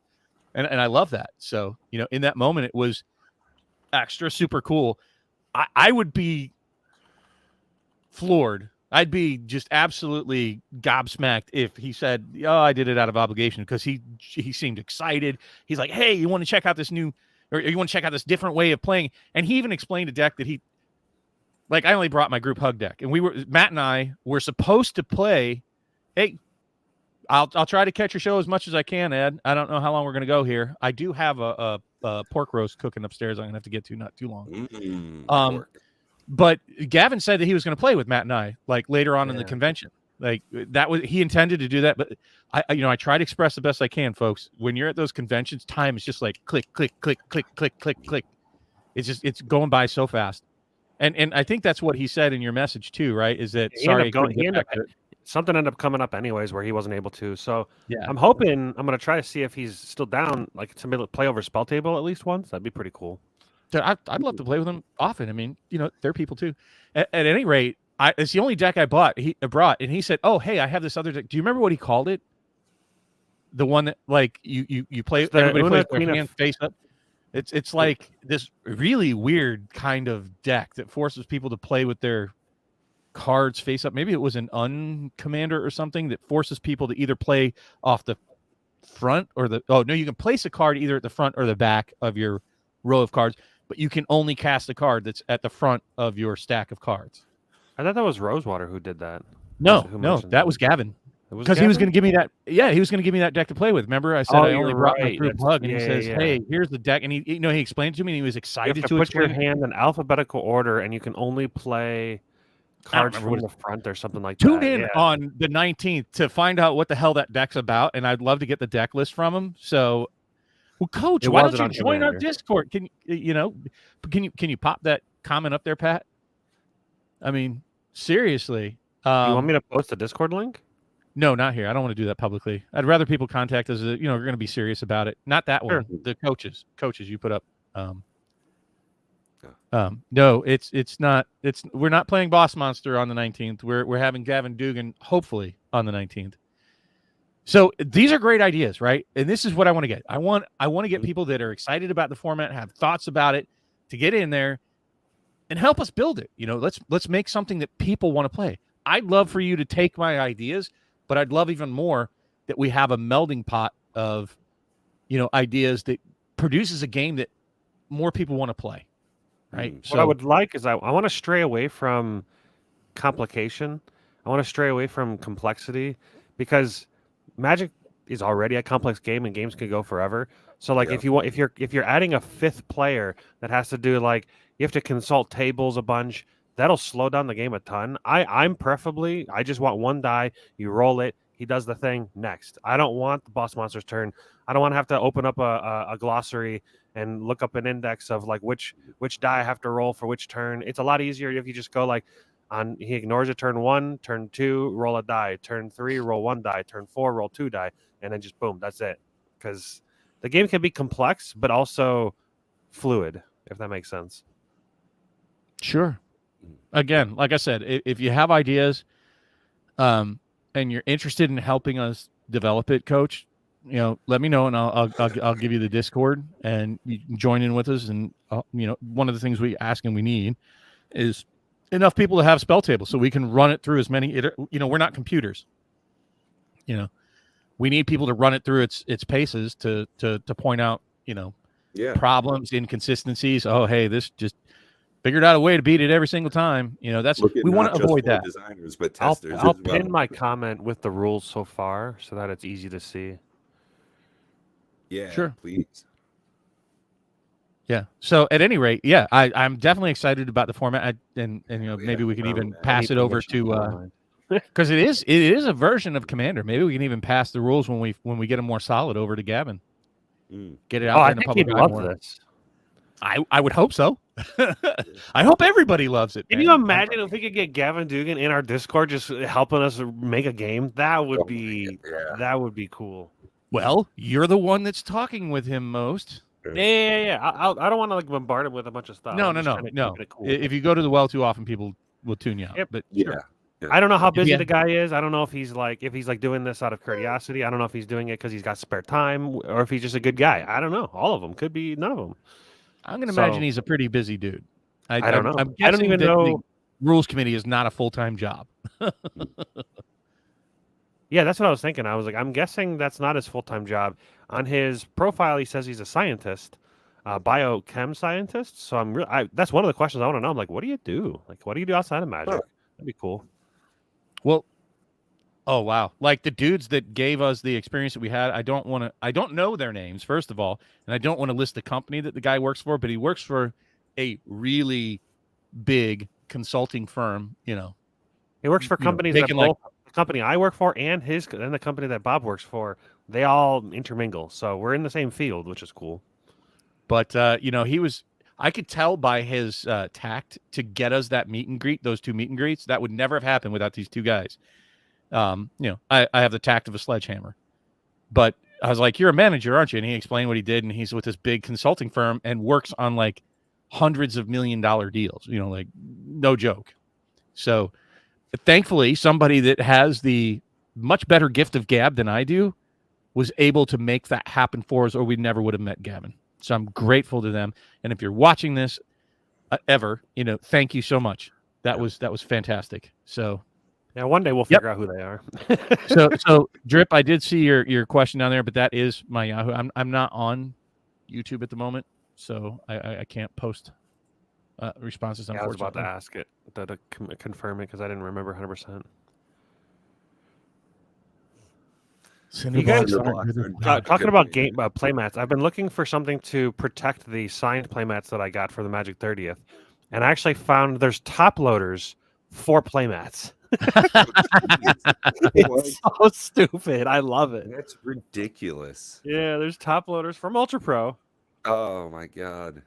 And I love that. So, in that moment, it was extra super cool. I would be floored. I'd be just absolutely gobsmacked if he said, "Oh, I did it out of obligation," because he seemed excited. He's like, "Hey, you want to check out this new, or you want to check out this different way of playing?" And he even explained a deck that he, like, I only brought my group hug deck, and Matt and I were supposed to play. Hey, I'll try to catch your show as much as I can, Ed. I don't know how long we're gonna go here. I do have a pork roast cooking upstairs. I'm gonna have to get to not too long. Pork. But Gavin said that he was going to play with Matt and I, like, later on in the convention. Like, that was, he intended to do that. But I try to express the best I can, folks. When you're at those conventions, time is just like click, click, click, click, click, click, click. It's going by so fast. And I think that's what he said in your message too, right? Is that something ended up coming up anyways where he wasn't able to. So yeah, I'm hoping I'm gonna try to see if he's still down, like to play over Spell Table at least once. That'd be pretty cool. I'd love to play with him often. I mean, they're people too. At any rate, it's the only deck I brought, and he said, "Oh, hey, I have this other deck." Do you remember what he called it? The one that, like, you play, everybody plays their hand face up. It's like this really weird kind of deck that forces people to play with their cards face up. Maybe it was an uncommander or something that forces people to either play off the front or you can place a card either at the front or the back of your row of cards, but you can only cast a card that's at the front of your stack of cards. I thought that was Rosewater who did that. No, that was Gavin. Because he was going to give me that. Yeah, he was going to give me that deck to play with. Remember, I said I only brought my group hug, and he says, "Hey, here's the deck," and he explained it to me, and he was excited you have to put your hand in alphabetical order, and you can only play cards from the front or something like that. Tune in on the 19th to find out what the hell that deck's about, and I'd love to get the deck list from him. So. Well, Coach, why don't you join our Discord? Can you pop that comment up there, Pat? I mean, seriously. You want me to post the Discord link? No, not here. I don't want to do that publicly. I'd rather people contact us. We're going to be serious about it. Not that one. The coaches you put up. No, it's not. We're not playing Boss Monster on the 19th. We're having Gavin Dugan hopefully on the 19th. So these are great ideas, right? And this is what I want to get. I want to get people that are excited about the format, have thoughts about it, to get in there and help us build it. Let's make something that people want to play. I'd love for you to take my ideas, but I'd love even more that we have a melding pot of, ideas that produces a game that more people want to play, right? What I would like is I want to stray away from complication. I want to stray away from complexity, because Magic is already a complex game, and games could go forever. So, like, if you're adding a fifth player that has to do, like, you have to consult tables a bunch, that'll slow down the game a ton. I just want one die, you roll it, he does the thing, next. I don't want the Boss Monster's turn. I don't want to have to open up a glossary and look up an index of, like, which die I have to roll for which turn. It's a lot easier if you just go, like, he ignores a turn 1, turn 2, roll a die, turn 3, roll 1 die, turn 4, roll 2 die, and then just boom, that's it. Because the game can be complex, but also fluid, if that makes sense. Sure. Again, like I said, if you have ideas, and you're interested in helping us develop it, Coach, let me know, and I'll give you the Discord, and you can join in with us. And one of the things we ask and we need is enough people to have spell tables so we can run it through as many. We're not computers. We need people to run it through its paces to point out problems, inconsistencies. Oh, hey, this just figured out a way to beat it every single time. We want to avoid that. Designers, but testers. I'll pin my comment with the rules so far so that it's easy to see. Yeah, sure, please. Yeah. So at any rate, I'm definitely excited about the format, and maybe we can even pass it over to because it is a version of Commander. Maybe we can even pass the rules when we get them more solid over to Gavin. Get it out there in the public. I think he'd love this. I would hope so. I hope everybody loves it. Can you imagine if we could get Gavin Dugan in our Discord just helping us make a game? That would be cool. Well, you're the one that's talking with him most. Yeah. I don't want to, like, bombard him with a bunch of stuff. No. Cool. If you go to the well too often, people will tune you out. Yep. But sure. I don't know how busy the guy is. I don't know if he's doing this out of curiosity. I don't know if he's doing it because he's got spare time, or if he's just a good guy. I don't know. All of them could be. None of them. I'm going to imagine he's a pretty busy dude. I don't know. I don't even know. rules committee is not a full-time job. Yeah, that's what I was thinking. I was like, I'm guessing that's not his full-time job. On his profile, he says he's a scientist, biochem scientist. So that's one of the questions I want to know. I'm like, what do you do? Like, what do you do outside of magic? That'd be cool. Well, oh wow! Like the dudes that gave us the experience that we had, I don't know their names first of all, and I don't want to list the company that the guy works for, but he works for a really big consulting firm. You know, he works for companies that like the company I work for and the company that Bob works for. They all intermingle, so we're in the same field, which is cool. But I could tell by his tact to get us that meet and greet, those two meet and greets, that would never have happened without these two guys. I have the tact of a sledgehammer, but I was like, you're a manager, aren't you? And he explained what he did. And he's with this big consulting firm and works on like hundreds of $1 million deals, like no joke. So thankfully somebody that has the much better gift of gab than I do was able to make that happen for us, or we never would have met Gavin. So I'm grateful to them. And if you're watching this ever, thank you so much. That was fantastic. So yeah, one day we'll figure out who they are. so Drip, I did see your question down there, but that is my Yahoo. I'm not on YouTube at the moment, so I can't post responses. Yeah, I was about to ask it to confirm it because I didn't remember 100%. You guys talking about playmats. I've been looking for something to protect the signed playmats that I got for the Magic 30th, and I actually found there's top loaders for playmats. It's so stupid. I love it. That's ridiculous. Yeah, there's top loaders from Ultra Pro. Oh my god.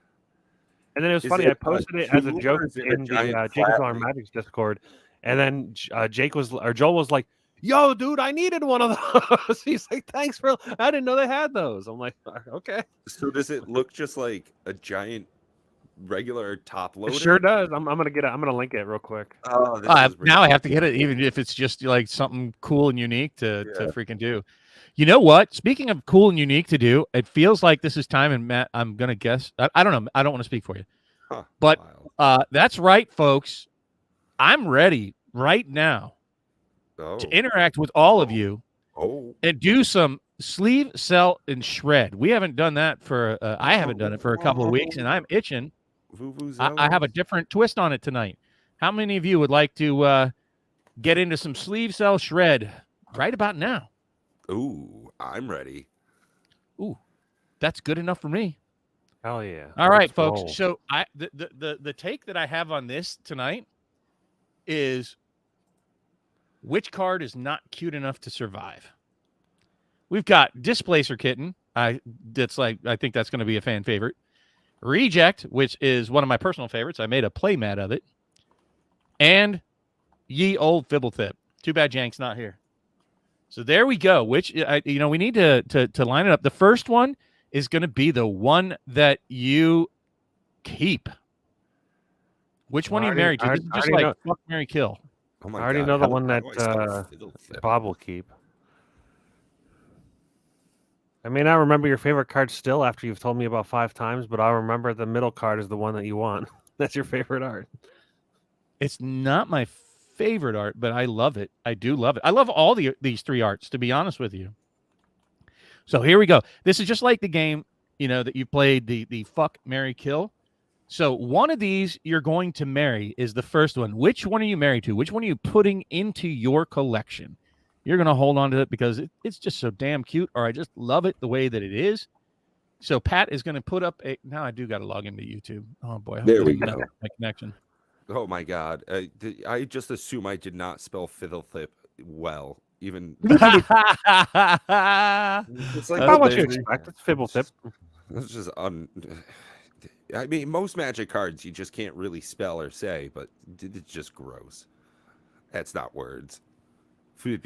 And then it was funny. I posted it as a joke in the Jacob's Arm Magic's Discord, and then Joel was like, "Yo, dude, I needed one of those." He's like, "Thanks for. I didn't know they had those." I'm like, "Okay." So does it look just like a giant regular top loader? It sure does. I'm gonna link it real quick. Oh, now I have to get it, even if it's just like something cool and unique to freaking do. You know what? Speaking of cool and unique to do, it feels like this is time. And Matt, I'm gonna guess. I don't know. I don't want to speak for you, but that's right, folks. I'm ready right now to interact with all of you and do some sleeve, sell, and shred. We haven't done that for. I haven't done it for a couple of weeks, and I'm itching. I have a different twist on it tonight. How many of you would like to get into some sleeve, sell, shred right about now? Ooh, I'm ready. Ooh, that's good enough for me. Hell yeah! All right, folks. So the take that I have on this tonight is, which card is not cute enough to survive? We've got Displacer Kitten. I think that's going to be a fan favorite. Reject, which is one of my personal favorites. I made a playmat of it. And Ye Old Fibblethip. Too bad Jank's not here. So there we go. Which we need to line it up. The first one is going to be the one that you keep. Which one are you married to? This is just like fuck, marry, kill. Oh my I already know the one that Bob will keep. I may not remember your favorite card still after you've told me about 5 times, but I'll remember the middle card is the one that you want. That's your favorite art. It's not my favorite art, but I love it. I do love it. I love all these 3 arts, to be honest with you. So here we go. This is just like the game, that you played, the fuck, marry, kill. So one of these you're going to marry is the first one. Which one are you married to? Which one are you putting into your collection? You're going to hold on to it because it's just so damn cute, or I just love it the way that it is. So Pat is going to put up now I do got to log into YouTube. Oh boy. There we go. My connection. Oh my God. I just assume I did not spell fiddlethip well. Even it's like not what you expect. It's fibblethip. It's just I mean, most Magic cards you just can't really spell or say, but it's just gross. That's not words. Well,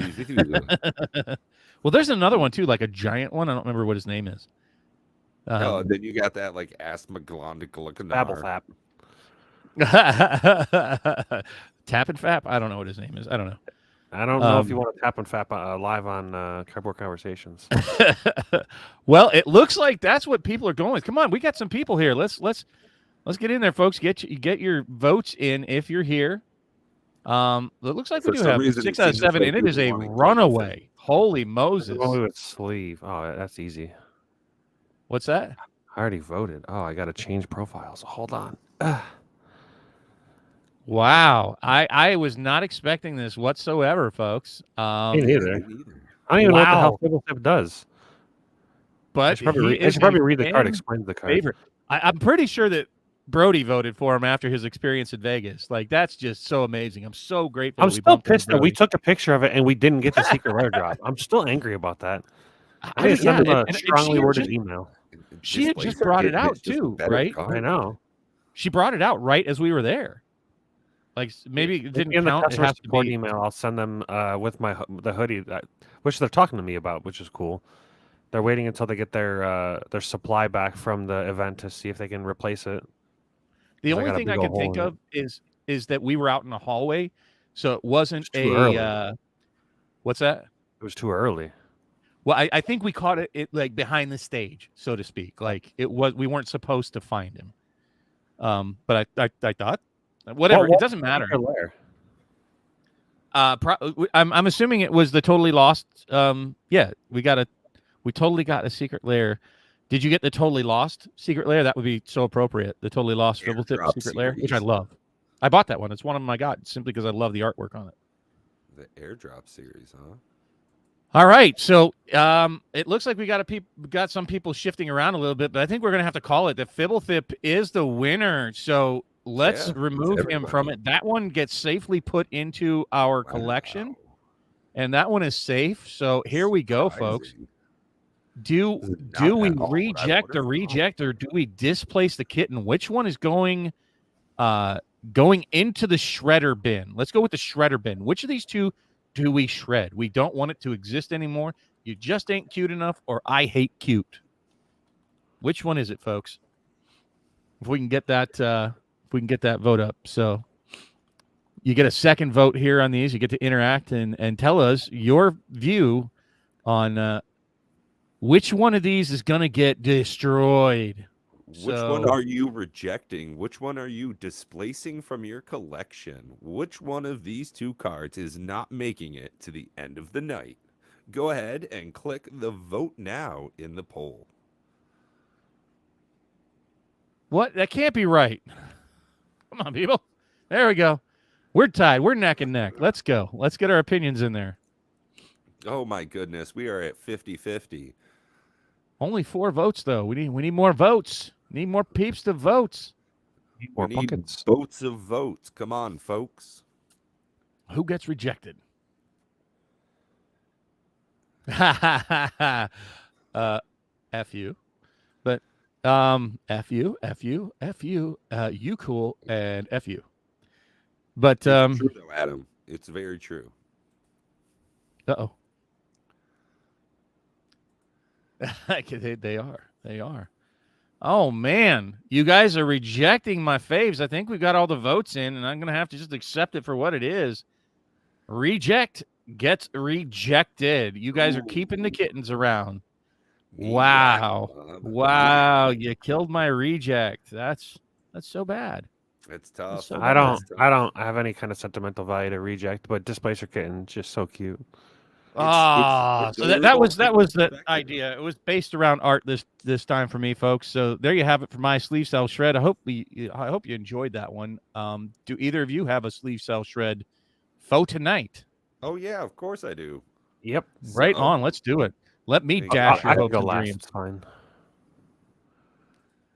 there's another one too, like a giant one. I don't remember what his name is. Then you got that like Babblefap. Tap and Fap. I don't know what his name is. I don't know. I don't know if you want to tap and fap live on Cardboard Conversations. Well, it looks like that's what people are going with. Come on, we got some people here. Let's get in there, folks. Get your votes in if you're here. It looks like For we do some have reason, 6 it out of seems 7, like and it you is a wanna go with runaway. it. Holy The Moses! one with sleeve. Oh, that's easy. What's that? I already voted. Oh, I got to change profiles. Hold on. Wow, I was not expecting this whatsoever, folks. Me neither. Me neither. I don't even know what the hell Wow. Fibble Tip does. But I he should probably is a read the card. fan Explain the card. favorite. I'm pretty sure that Brody voted for him after his experience in Vegas. Like, that's just so amazing. I'm so grateful I'm that we still bumped into pissed that we Brody. took a picture of it and we didn't get the secret rare drop. I'm still angry about that. I need to send him a strongly worded email. She had Displays just are brought it getting out just a too, better right? card. I know. She brought it out right as we were there. Like, maybe it didn't In the count. It customer has to support be. email, I'll send them with the hoodie, which they're talking to me about, which is cool. They're waiting until they get their supply back from the event to see if they can replace it. The 'Cause only thing I can think of is that we were out in the hallway, so it wasn't too early. What's that? It was too early. Well, I think we caught it like behind the stage, so to speak. Like, we weren't supposed to find him. But I thought, whatever, it doesn't matter. I'm assuming it was the totally lost. Yeah, we totally got a secret lair. Did you get the totally lost secret lair? That would be so appropriate. The totally lost Fibble Tip secret lair, which I love. I bought that one. It's one of them I got simply because I love the artwork on it. The airdrop series, huh? All right, so it looks like we got some people shifting around a little bit, but I think we're gonna have to call it that Fibblethip is the winner. So let's remove him from it. That one gets safely put into our collection, and that one is safe. So here we go, folks. Do we reject or do we displace the kitten? Which one is going into the shredder bin? Let's go with the shredder bin. Which of these two do we shred? We don't want it to exist anymore. You just ain't cute enough, or I hate cute. Which one is it, folks? If we can get that vote up. So you get a second vote here on these. You get to interact and tell us your view on which one of these is going to get destroyed. Which one are you rejecting? Which one are you displacing from your collection? Which one of these two cards is not making it to the end of the night? Go ahead and click the vote now in the poll. What? That can't be right. Come on, people. There we go. We're tied. We're neck and neck. Let's go. Let's get our opinions in there. Oh my goodness, we are at 50-50. Only 4 votes, though. We need more votes. Need more peeps to vote. More We need pumpkins. votes of votes. Come on, folks. Who gets rejected? F you. But F you, you cool, and F you. But It's true though, Adam. It's very true. uh-oh. They are. Oh man, you guys are rejecting my faves. I think we got all the votes in, and I'm gonna have to just accept it for what it is. Reject gets rejected. You guys are keeping the kittens around. Wow, you killed my reject. That's so bad. It's tough. I don't have any kind of sentimental value to reject, but Displacer Kitten just so cute. So that was the idea. It was based around art this time for me, folks. So there you have it for my sleeve cell shred. I hope you enjoyed that one. Do either of you have a sleeve cell shred for tonight? Oh yeah, of course I do. Yep. Right on. Let's do it. Let me dash your hopes and dreams. It's fine.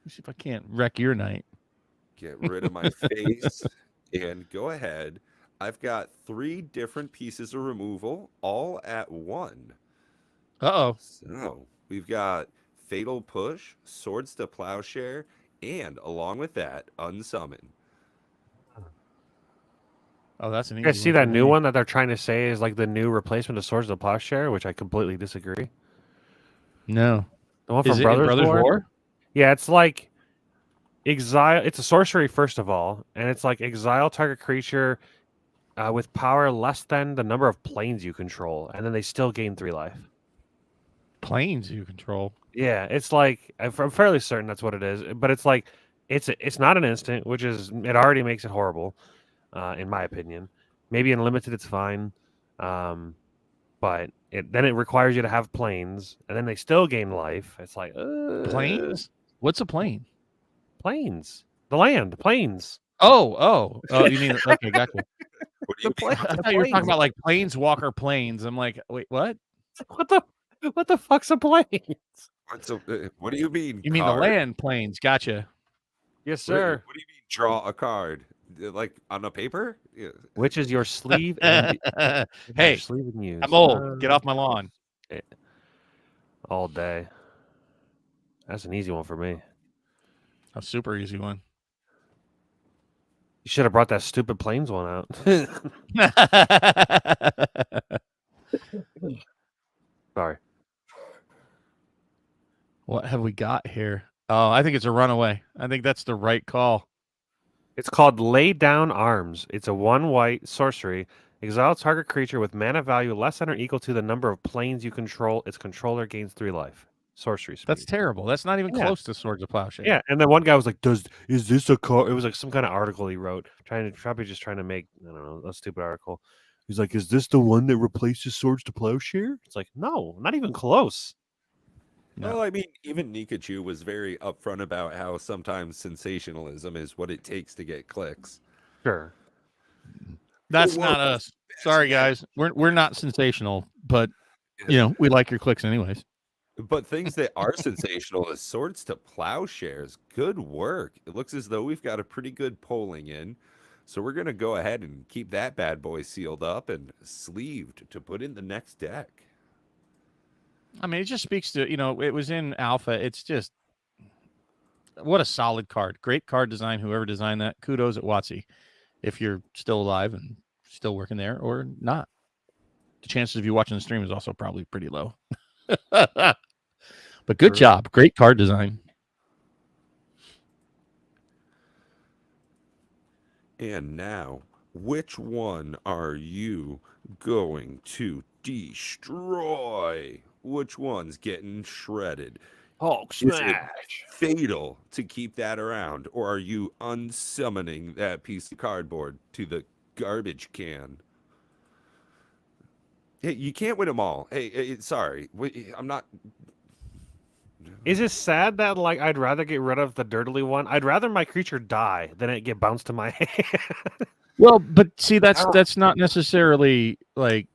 Let's see if I can't wreck your night. Get rid of my face and go ahead. I've got 3 different pieces of removal, all at 1. Uh-oh. So we've got Fatal Push, Swords to Plowshare, and along with that, Unsummon. Oh, that's an easy You guys see that new one that they're trying to say is like the new replacement of Swords to Plowshare, which I completely disagree. No. The one from Brothers War? Yeah, it's like exile. It's a sorcery, first of all, and it's like exile target creature with power less than the number of planes you control, and then they still gain 3 life. Planes you control? Yeah, it's like I'm fairly certain that's what it is, but it's like it's not an instant, which is it already makes it horrible, in my opinion. Maybe unlimited, it's fine. But then it requires you to have planes, and then they still gain life. It's like Planes? What's a plane? planes, the land, planes, Oh. You mean okay? Gotcha. What do the you mean? planes, I the thought you were talking planes. about like planeswalker planes. I'm like, wait, what? What the fuck's a plane? What do you mean, You mean the card? land planes? Gotcha. Yes, What do sir. you mean, draw a card? Like on a paper? Yeah. Which is your sleeve and your Hey, sleeve and use. I'm old. Get off my lawn. All day. That's an easy one for me. A super easy one. You should have brought that stupid planes one out. Sorry. What have we got here? Oh, I think it's a runaway. I think that's the right call. It's called Lay Down Arms. It's a 1-white sorcery. Exile target creature with mana value less than or equal to the number of planes you control. Its controller gains 3 life. Sorcery speed. That's terrible. That's not even Yeah. close to Swords of Plowshare. Yeah, and then one guy was like, is this a card? It was like some kind of article he wrote, probably just trying to make, I don't know, a stupid article. He's like, is this the one that replaces Swords to Plowshare? It's like, no, not even close. No. Well, I mean, even Nikachu was very upfront about how sometimes sensationalism is what it takes to get clicks. Sure. That's not us. Sorry, guys. We're not sensational, but we like your clicks anyways. But things that are sensational is Swords to Plowshares. Good work. It looks as though we've got a pretty good polling in. So we're going to go ahead and keep that bad boy sealed up and sleeved to put in the next deck. I mean, it just speaks to, it was in alpha. It's just, what a solid card. Great card design. Whoever designed that, kudos at WotC. If you're still alive and still working there or not. The chances of you watching the stream is also probably pretty low. But good job. Great card design. And now, which one are you going to destroy? Which one's getting shredded? Hulk smash. Fatal to keep that around, or are you unsummoning that piece of cardboard to the garbage can? Hey, you can't win them all. Hey, sorry, I'm not. Is it sad that I'd rather get rid of the dirtily one? I'd rather my creature die than it get bounced to my hand. Well, but see, that's not necessarily like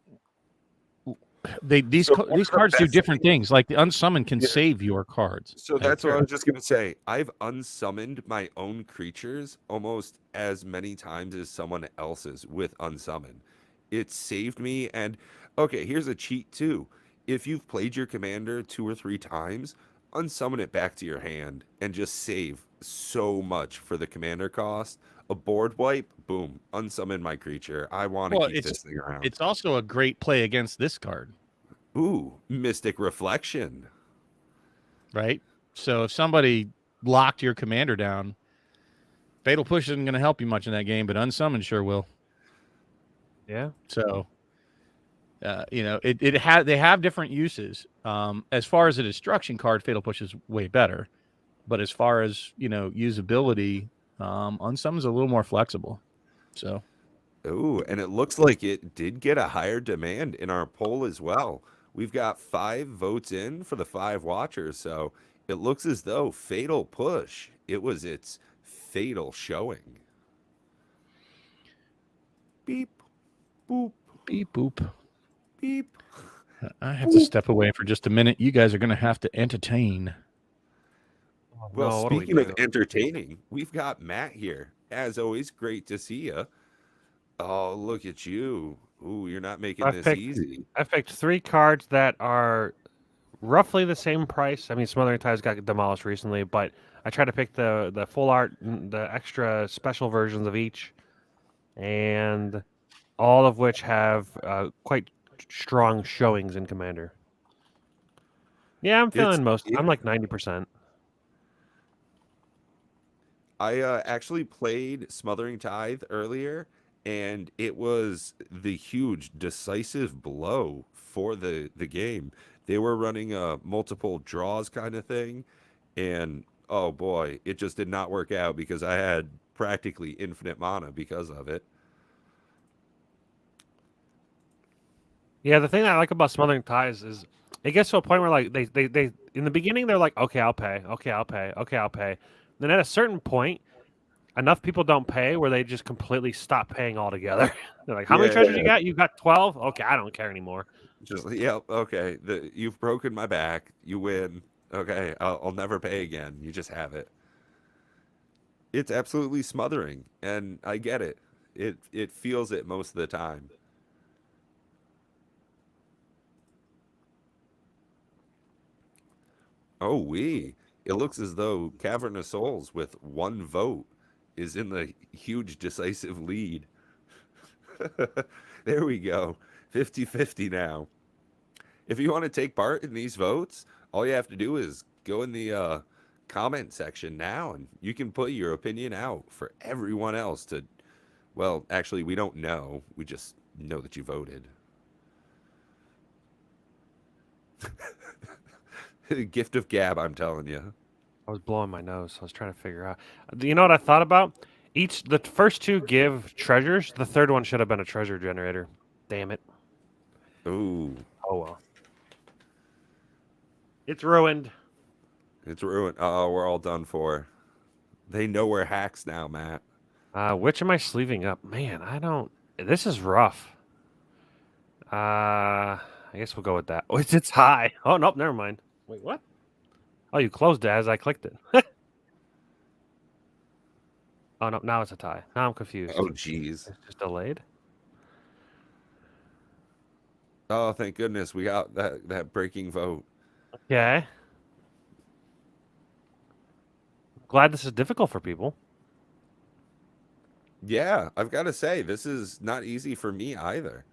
these cards do different things. Like the unsummon can save your cards. So that's what I was just gonna say. I've unsummoned my own creatures almost as many times as someone else's with unsummon. It saved me. And okay, here's a cheat too. If you've played your commander 2 or 3 times, unsummon it back to your hand and just save so much for the commander cost. A board wipe, boom, unsummon my creature. I want to keep this thing around. It's also a great play against this card. Ooh, Mystic Reflection. Right? So if somebody locked your commander down, Fatal Push isn't going to help you much in that game, but unsummon sure will. Yeah. So, they have different uses. As far as a destruction card, Fatal Push is way better. But as far as, usability, unsummon's a little more flexible. So. Oh, and it looks like it did get a higher demand in our poll as well. We've got 5 votes in for the 5 watchers, so it looks as though Fatal Push, it was its fatal showing. Beep, boop. Beep, boop. Beep. I have to step away for just a minute. You guys are going to have to entertain. Well, speaking of entertaining, we've got Matt here. As always, great to see you. Oh, look at you. Ooh, you're not making this easy. I picked 3 cards that are roughly the same price. I mean, Smothering Tides got demolished recently, but I tried to pick the full art, the extra special versions of each, and all of which have quite strong showings in Commander. Yeah, I'm feeling I'm like 90%. I actually played Smothering Tithe earlier, and it was the huge decisive blow for the game. They were running a multiple draws kind of thing, and oh boy, it just did not work out because I had practically infinite mana because of it. Yeah, the thing that I like about smothering ties is it gets to a point where like they in the beginning they're like, okay, I'll pay, okay, I'll pay, okay, I'll pay. Then at a certain point, enough people don't pay where they just completely stop paying altogether. They're like, how many treasures you Yeah. got? You got 12? Okay, I don't care anymore. Just yeah, okay. You've broken my back. You win. Okay, I'll never pay again. You just have it. It's absolutely smothering, and I get it. It feels it most of the time. Oh, it looks as though Cavern of Souls with one vote is in the huge decisive lead. There we go. 50-50 now. If you want to take part in these votes, all you have to do is go in the comment section now and you can put your opinion out for everyone else to, well, actually, we don't know. We just know that you voted. Gift of gab, I'm telling you. I was blowing my nose, so I was trying to figure out. You know what I thought about? The first two give treasures. The third one should have been a treasure generator. Damn it. Ooh, Oh well. It's ruined. it's ruined. Oh, we're all done for. They know we're hacks now, Matt. Which am I sleeving up? Man, I don't. This is rough. I guess we'll go with that. Oh, it's high. Oh nope, never mind. Wait, what? Oh, you closed it as I clicked it. Oh no, now it's a tie. Now I'm confused. Oh, jeez. It's just delayed. Oh, thank goodness we got that breaking vote. Okay. Glad this is difficult for people. Yeah, I've got to say, this is not easy for me either.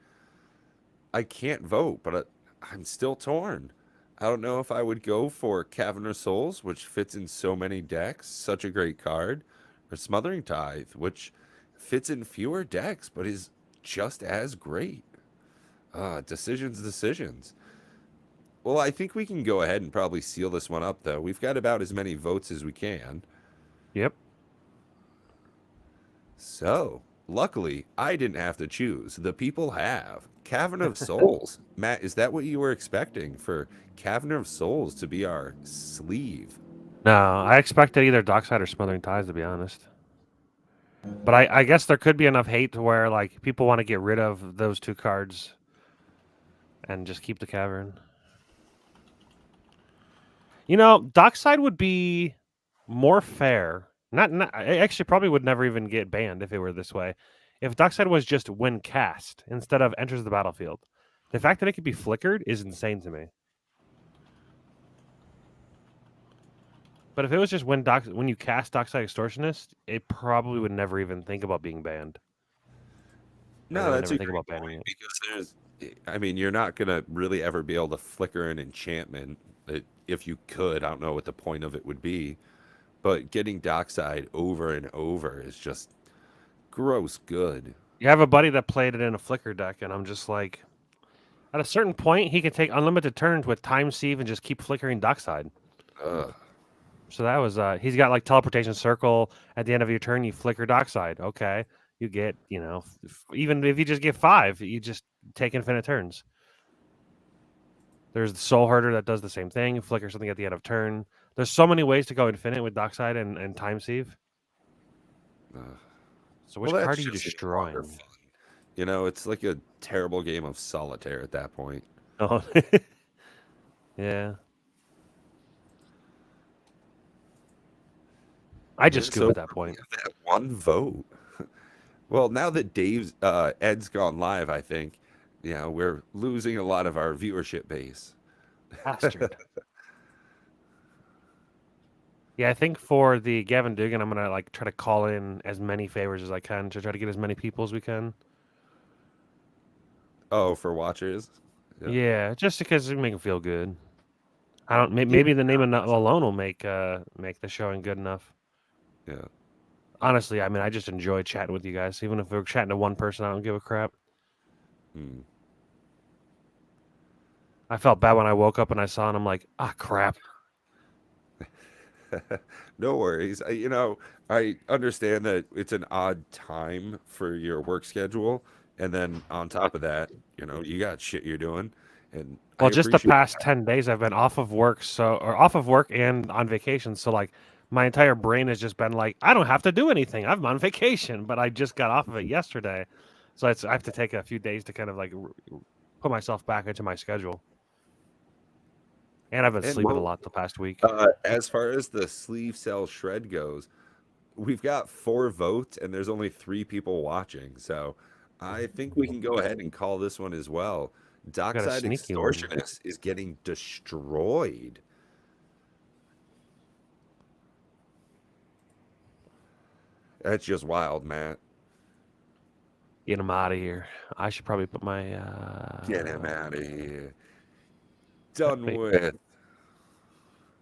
I can't vote, but I'm still torn. I don't know if I would go for Cavern of Souls, which fits in so many decks, such a great card, or Smothering Tithe, which fits in fewer decks, but is just as great. Decisions. Well, I think we can go ahead and probably seal this one up, though. We've got about as many votes as we can. Yep. So, luckily, I didn't have to choose. The people have. Cavern of Souls. Matt, is that what you were expecting for Cavern of Souls to be our sleeve? No, I expected either Dockside or Smothering Ties, to be honest. But I guess there could be enough hate to where like people want to get rid of those two cards and just keep the Cavern. You know, Dockside would be more fair. Not I actually probably would never even get banned if it were this way. If Dockside was just when cast instead of enters the battlefield. The fact that it could be flickered is insane to me. But if it was just when you cast Dockside Extortionist, it probably would never even think about being banned. No, Would that's never a think great about banning point it. because I mean, you're not gonna really ever be able to flicker an enchantment. If you could, I don't know what the point of it would be, but getting Dockside over and over is just gross good. You have a buddy that played it in a flicker deck, and I'm just like, at a certain point, he can take unlimited turns with Time Sieve and just keep flickering Dockside. Ugh. So that was he's got like teleportation circle at the end of your turn. You flicker Dockside. Okay, you get even if you just get 5, you just take infinite turns. There's the Soul Herder that does the same thing. Flicker something at the end of turn. There's so many ways to go infinite with Dockside and Time Sieve. Ugh. So which Well, card that's are you just no longer destroying? fun. You know, it's like a terrible game of solitaire at that point. Oh, yeah. I just scoop So at that point. that one vote. Well, now that Ed's gone live, I think, we're losing a lot of our viewership base. Bastard. Yeah, I think for the Gavin Dugan, I'm gonna like try to call in as many favors as I can to try to get as many people as we can. Oh, for watchers. Yeah, just because it make them feel good. I don't. Maybe the name alone will make the showing good enough. Yeah. Honestly, I mean, I just enjoy chatting with you guys. Even if we're chatting to one person, I don't give a crap. Hmm. I felt bad when I woke up and I saw, and I'm like, ah, crap. No worries. I understand that it's an odd time for your work schedule, And then on top of that, you got shit you're doing. And Well, I just the appreciate past 10 days I've been off of work, off of work and on vacation. So like my entire brain has just been like, I don't have to do anything. I'm on vacation, but I just got off of it yesterday. So I have to take a few days to kind of like put myself back into my schedule. And I've been And sleeping a lot the past week. as far as the sleeve cell shred goes, we've got 4 votes and there's only 3 people watching. So I think we can go ahead and call this one as well. Dockside sneaky one. Extortionist is getting destroyed. That's just wild, Matt. Get him out of here. I should probably put my Get him out of here. Done wait. with.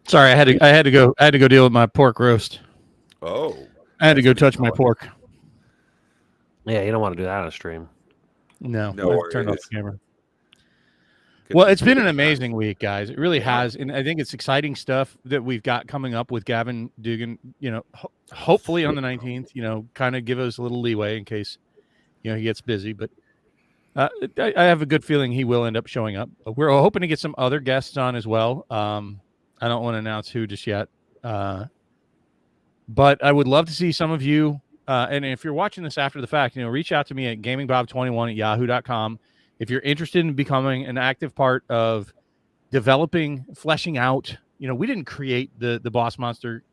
Sorry, I had to go deal with my pork roast. Oh. I had to that's go what touch he's my calling pork. Yeah, you don't want to do that on a stream. No, No I turned off worries. the camera. Could Well, be it's been an good amazing times. week, guys. It really has, and I think it's exciting stuff that we've got coming up with Gavin Dugan. Hopefully on the 19th. Kind of give us a little leeway in case he gets busy. But I have a good feeling he will end up showing up. We're hoping to get some other guests on as well. I don't want to announce who just yet, but I would love to see some of you. And if you're watching this after the fact, reach out to me at gamingbob21@yahoo.com. If you're interested in becoming an active part of developing, fleshing out, we didn't create the Boss Monster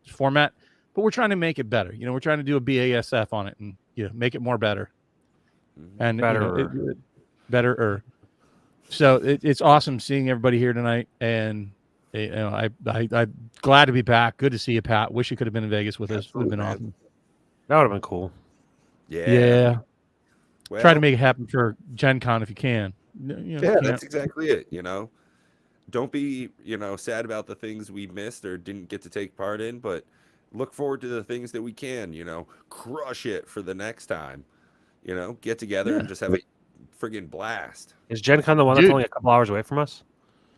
format, but we're trying to make it better. We're trying to do a BASF on it and make it more better. And better. So it's awesome seeing everybody here tonight, and I'm glad to be back. Good to see you, Pat. Wish you could have been in Vegas with us. It would have been man. awesome. That would have been cool. Yeah. Well, Try to make it happen for Gen Con if you can. that's exactly it. Don't be, sad about the things we missed or didn't get to take part in, but look forward to the things that we can, crush it for the next time, get together and just have a friggin' blast. Is Gen Con the one that's only a couple hours away from us?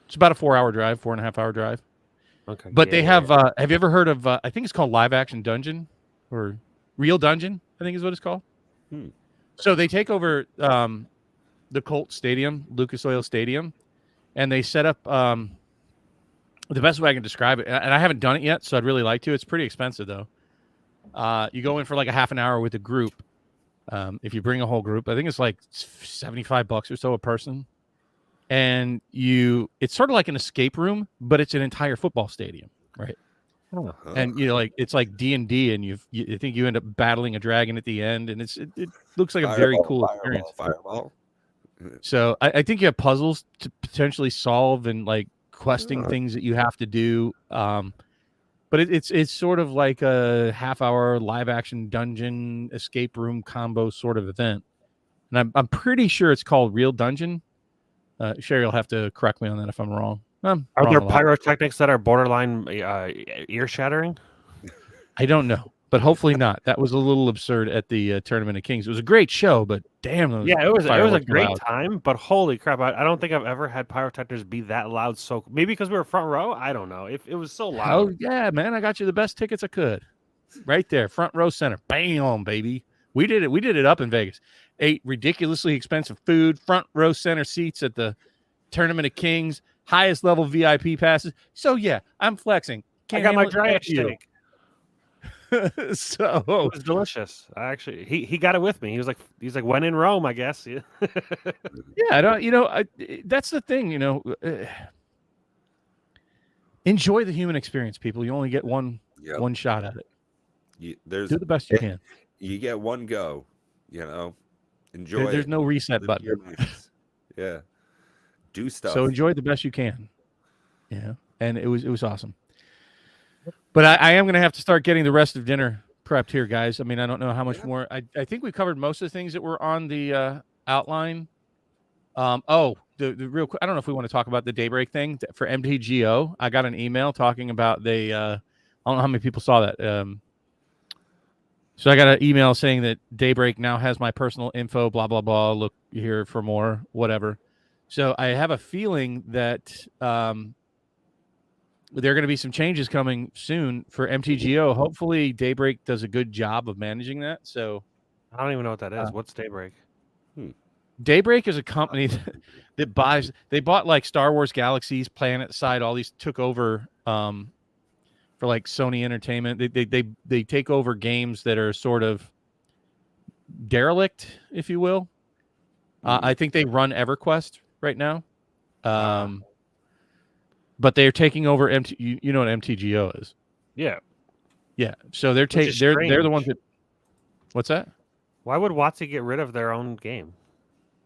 It's about a 4-hour drive, 4.5-hour drive. Okay. But they have, have you ever heard of, I think it's called Live Action Dungeon or Real Dungeon, I think is what it's called. So they take over the Colt Stadium, Lucas Oil Stadium, and they set up the best way I can describe it. And I haven't done it yet, so I'd really like to. It's pretty expensive, though. You go in for like a half an hour with a group. If you bring a whole group, I think it's like $75 or so a person. And it's sort of like an escape room, but it's an entire football stadium, right? Oh. And it's like D&D, and I think you end up battling a dragon at the end, and it looks like a very cool experience. Fireball. So I think you have puzzles to potentially solve and like questing things that you have to do. But it's sort of like a half-hour live-action dungeon escape room combo sort of event, and I'm pretty sure it's called Real Dungeon. Sherry will have to correct me on that if I'm wrong. Are there pyrotechnics that are borderline ear-shattering? I don't know, but hopefully not. That was a little absurd at the Tournament of Kings. It was a great show, but damn, it was a great time. But holy crap, I don't think I've ever had pyrotechnics be that loud. So maybe because we were front row, I don't know. It was so loud. Oh yeah, man, I got you the best tickets I could, right there, front row center. Bam, baby. We did it. We did it up in Vegas. Ate ridiculously expensive food, front row center seats at the Tournament of Kings. Highest level VIP passes. So yeah, I'm flexing. I got my dry steak. So it was delicious. He got it with me. He's like when in Rome, I guess. Yeah, I don't. That's the thing. Enjoy the human experience, people. You only get one shot at it. Do the best you can. You get one go. Enjoy. There's no reset button. Yeah. Do stuff. So enjoy the best you can. Yeah. And it was awesome. But I am going to have to start getting the rest of dinner prepped here, guys. I mean, I don't know how much more. I think we covered most of the things that were on the outline. The real quick, I don't know if we want to talk about the Daybreak thing for MTGO. I got an email talking about I don't know how many people saw that. So I got an email saying that Daybreak now has my personal info, blah, blah, blah. Look here for more, whatever. So I have a feeling that there are going to be some changes coming soon for MTGO. Hopefully Daybreak does a good job of managing that. So I don't even know what that is. What's Daybreak? Daybreak is a company that buys. They bought like Star Wars Galaxies, Planet Side, all these took over for like Sony Entertainment. They take over games that are sort of derelict, if you will. I think they run EverQuest right now, but they're taking over You know what MTGO is? Yeah. Yeah. So they're they're the ones that. What's that? Why would WotC get rid of their own game?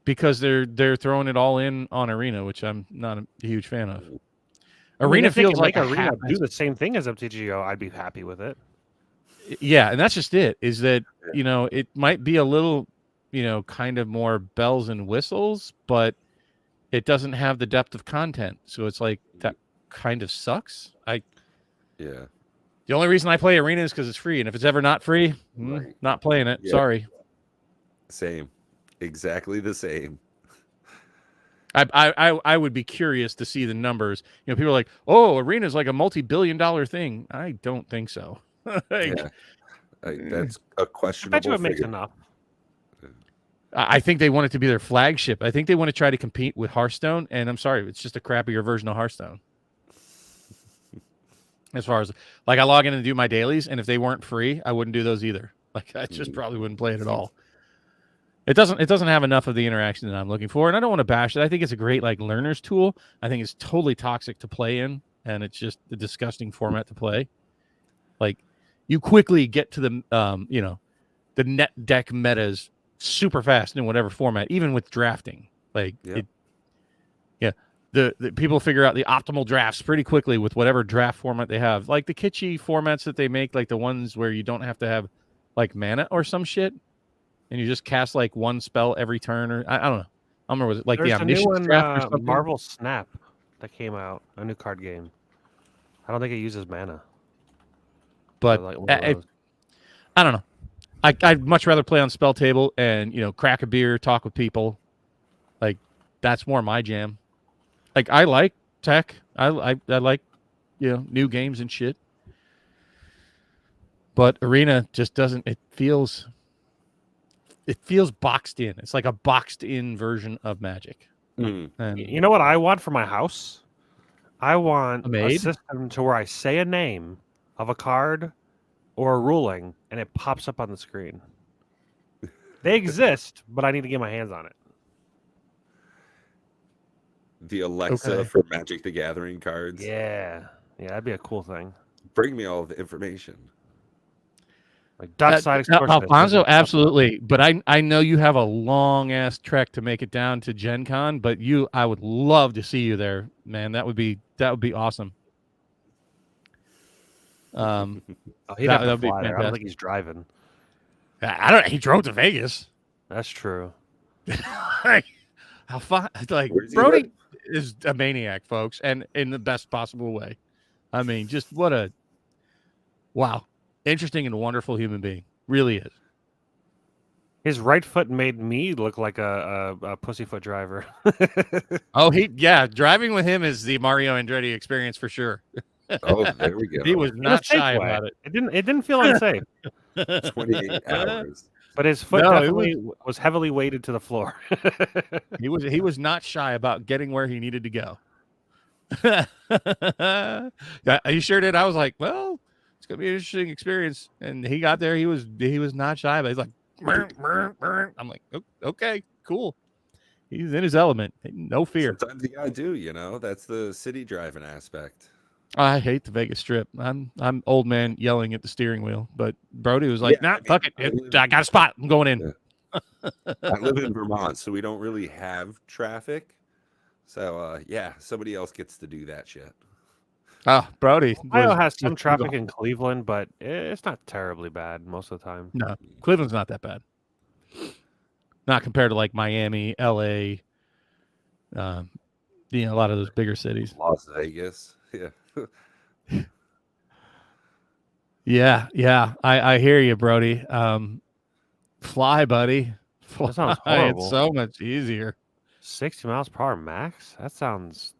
Because they're throwing it all in on Arena, which I'm not a huge fan of. Arena feels like Arena do the same thing as MTGO. I'd be happy with it. Yeah, and that's just it. Is that it might be a little kind of more bells and whistles, but it doesn't have the depth of content. So it's like that kind of sucks. The only reason I play Arena is because it's free, and if it's ever not free, not playing it. Yeah. Sorry. Same. Exactly the same. I would be curious to see the numbers. People are like, "Oh, Arena is like a multi-billion-dollar thing." I don't think so. That's a questionable. I bet you it makes enough. I think they want it to be their flagship. I think they want to try to compete with Hearthstone, and I'm sorry, it's just a crappier version of Hearthstone. As far as like, I log in and do my dailies, and if they weren't free, I wouldn't do those either. Like, I just probably wouldn't play it at all. It doesn't have enough of the interaction that I'm looking for, and I don't want to bash it. I think it's a great like learner's tool. I think it's totally toxic to play in, and it's just a disgusting format to play. Like, you quickly get to the the net deck metas super fast in whatever format, even with drafting. Like, the people figure out the optimal drafts pretty quickly with whatever draft format they have. Like the kitschy formats that they make, like the ones where you don't have to have like mana or some shit. And you just cast like one spell every turn, or I don't know. I don't remember, was it like There's the Omniscience draft or something? Marvel Snap that came out, a new card game. I don't think it uses mana. But I don't know. I'd much rather play on Spell Table and crack a beer, talk with people. Like, that's more my jam. Like, I like tech. I like new games and shit. But Arena just doesn't. It feels boxed in. It's like a boxed in version of Magic. And you know what I want for my house? I want a system to where I say a name of a card or a ruling and it pops up on the screen. They exist, but I need to get my hands on it. The Alexa for Magic the Gathering cards. Yeah, that'd be a cool thing. Bring me all the information. Like Dockside Extortionist. Alfonso, absolutely. But I know you have a long ass trek to make it down to Gen Con, but I would love to see you there, man. That would be awesome. He'd have to fly there. I don't think he's driving. I don't. He drove to Vegas. That's true. How fun? Like, Brody is a maniac, folks, and in the best possible way. I mean, just what a wow. Interesting and wonderful human being. Really is. His right foot made me look like a pussyfoot driver. Driving with him is the Mario Andretti experience for sure. Oh, there we go. He was not shy about it. It didn't feel unsafe. 28 hours. But his foot definitely was heavily weighted to the floor. He was not shy about getting where he needed to go. You sure did. I was like, well, it's gonna be an interesting experience. And he got there. He was not shy, but he's like, I'm like, okay, cool. He's in his element. No fear. Sometimes you gotta do, that's the city driving aspect. I hate the Vegas Strip. I'm old man yelling at the steering wheel, but Brody was like, fuck it. I got a spot. I'm going in. I live in Vermont, so we don't really have traffic. So somebody else gets to do that shit. Oh, Brody. Ohio has some traffic in Cleveland, but it's not terribly bad most of the time. No, Cleveland's not that bad. Not compared to like Miami, LA, a lot of those bigger cities. Las Vegas. Yeah. I hear you, Brody. Fly, buddy. Fly. That sounds horrible. It's so much easier. 60 miles per hour max? That sounds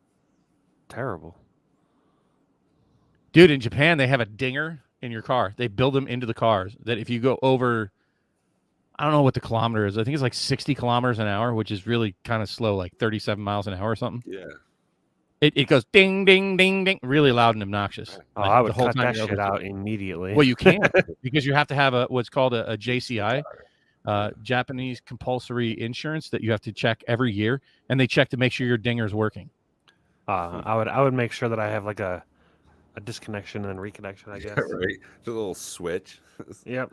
terrible. Dude, in Japan, they have a dinger in your car. They build them into the cars that if you go over I don't know what the kilometer is. I think it's like 60 kilometers an hour, which is really kind of slow, like 37 miles an hour or something. Yeah. It goes ding, ding, ding, ding, really loud and obnoxious. Oh, Like, I the would whole cut time that you're shit over. out immediately. Well, you can't because you have to have what's called a JCI, Japanese compulsory insurance that you have to check every year, and they check to make sure your dinger's working. I would make sure that I have like a disconnection and reconnection, I guess. Right. The little switch. Yep.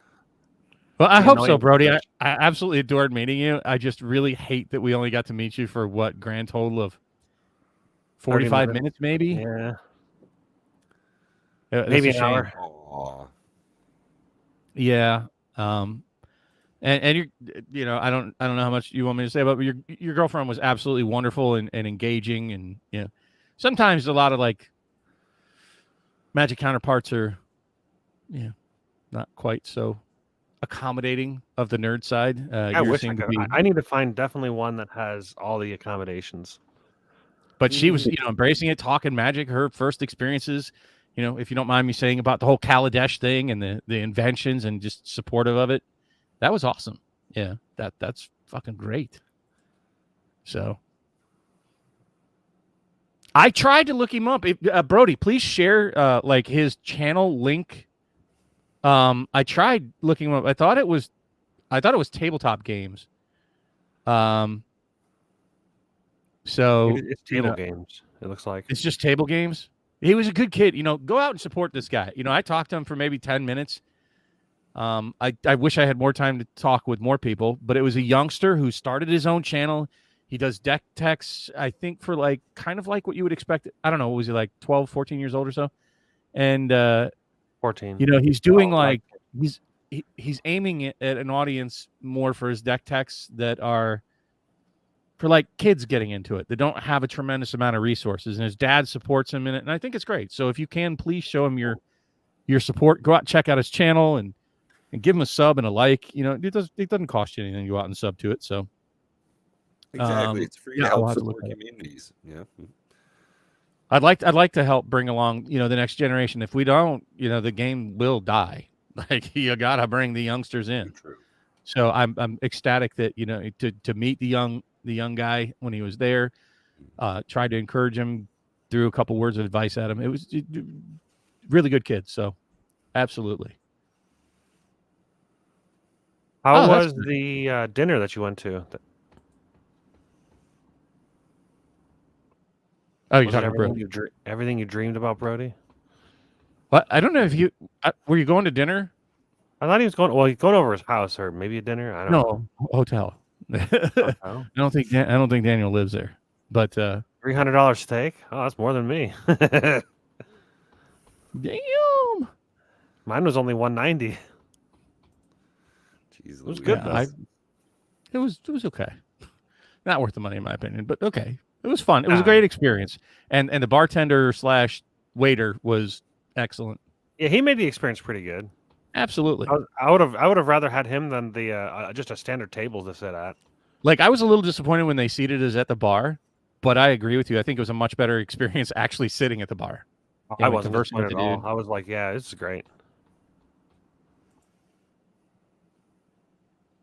Well, I Yeah, hope no, so, ain't Brody. I much. absolutely adored meeting you. I just really hate that we only got to meet you for what grand total of 45 minutes, maybe. Yeah. That's Maybe a an shame. hour. Aw. Yeah. And you know, I don't know how much you want me to say, but your girlfriend was absolutely wonderful and engaging, and you know, sometimes a lot of like Magic counterparts are, you know, not quite so accommodating of the nerd side. I Yours wish I seemed to could. be, I need to find definitely one that has all the accommodations. but she was, you know, embracing it, talking Magic, her first experiences. You know, if you don't mind me saying about the whole Kaladesh thing and the inventions and just supportive of it, that was awesome. Yeah, that's fucking great. So I tried to look him up. Brody, please share like his channel link. I tried looking him up. I thought it was tabletop games. So It's table games. It looks like it's just table games. He was a good kid. You know, go out and support this guy. You know, I talked to him for maybe 10 minutes. I wish I had more time to talk with more people, but it was a youngster who started his own channel. He does deck techs, I think, for like kind of like what you would expect. I don't know. Was he like 12, 14 years old or so? And 14. you know, he's doing like he's aiming it at an audience more for his deck techs that are for like kids getting into it. They don't have a tremendous amount of resources, and his dad supports him in it, and I think it's great. So if you can, please show him your support. Go out and check out his channel and give him a sub and a like. You know, it doesn't cost you anything to go out and sub to it. So Exactly. It's free to I'll help have to look support at it. communities. Yeah. I'd like to help bring along, you know, the next generation. If we don't, you know, the game will die. Like, you gotta bring the youngsters in. True. So I'm ecstatic that, you know, to meet the young guy when he was there, tried to encourage him, threw a couple words of advice at him. It was really good kid. So absolutely. How Oh, that's was good. the dinner that you went to? Oh, you're Was it talking about everything you dreamed about, Brody? what? I don't know if you were you going to dinner? I thought he was going. Well, he's going over his house or maybe a dinner. I don't know. No, hotel. Hotel. I don't think Daniel lives there. But $300 steak. Oh, that's more than me. damn. Mine was only $190. Jeez, It was Louise. good Yeah, though. it was okay. Not worth the money in my opinion, but okay. It was fun. It was a Ah. great experience. And the bartender / waiter was excellent. Yeah, he made the experience pretty good. Absolutely. I would have rather had him than the just a standard table to sit at. Like, I was a little disappointed when they seated us at the bar, but I agree with you. I think it was a much better experience actually sitting at the bar. I and wasn't conversing with disappointed the at all. dude. I was like, yeah, this is great.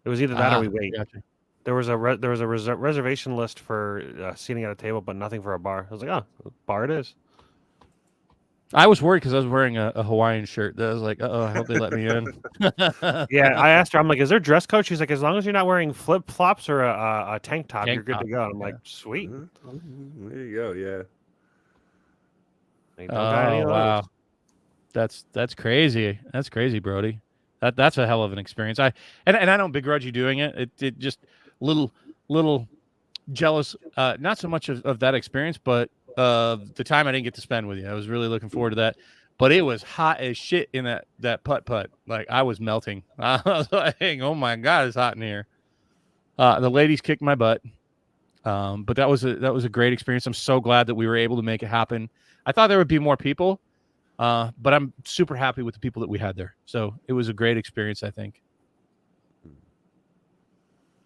It was either that or we wait. Gotcha. There was a reservation list for seating at a table, but nothing for a bar. I was like, oh, bar it is. I was worried because I was wearing a Hawaiian shirt. That I was like, I hope they let me in. Yeah, I asked her. I'm like, "Is there dress code?" She's like, "As long as you're not wearing flip flops or a tank top, Tank you're good top, to go." I'm yeah. like, "Sweet." There you go. Yeah. Like, don't got any of Oh, those. wow. That's crazy. That's crazy, Brody. That's a hell of an experience. And I don't begrudge you doing it. It just little jealous, not so much of that experience, but the time I didn't get to spend with you. I was really looking forward to that. But it was hot as shit in that putt. Like, I was melting. I was like, oh my God, it's hot in here. The ladies kicked my butt. But that was a great experience. I'm so glad that we were able to make it happen. I thought there would be more people, but I'm super happy with the people that we had there. So it was a great experience, I think.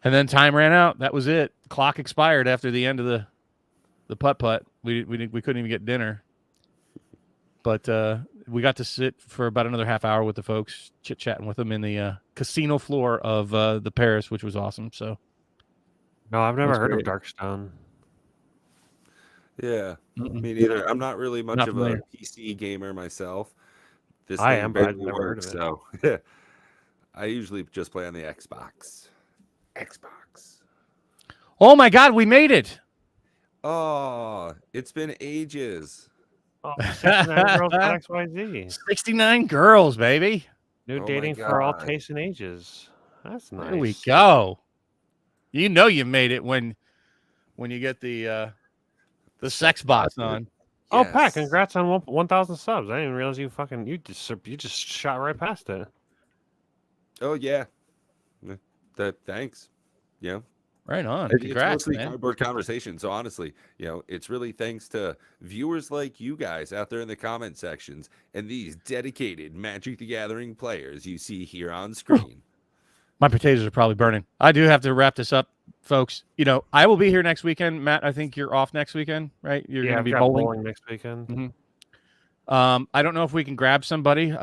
And then time ran out. That was it. Clock expired after the end of the putt. We couldn't even get dinner. But we got to sit for about another half hour with the folks, chit chatting with them in the casino floor of the Paris, which was awesome. So No, I've never That's heard great. of Darkstone. Yeah, mm-mm, me neither. I'm not really much not of a familiar. PC gamer myself. This I thing am, but I've barely never heard works, of it. so I usually just play on the Xbox. Xbox. Oh my God, we made it! Oh, it's been ages. Oh, 69 girls on XYZ. 69 girls, baby. New Oh my dating for all God. tastes and ages. That's nice. There we go. You know you made it when you get the sex box on. Oh, Pat, Yes. congrats on 1,000 subs. I didn't realize you just shot right past it. Oh yeah. Thanks. Yeah. Right on. It's Congrats, mostly man. cardboard conversation. So honestly, it's really thanks to viewers like you guys out there in the comment sections and these dedicated Magic the Gathering players you see here on screen. My potatoes are probably burning. I do have to wrap this up, folks. I will be here next weekend. Matt, I think you're off next weekend, right? You're going to I've be got bowling. next weekend. Mm-hmm. I don't know if we can grab somebody,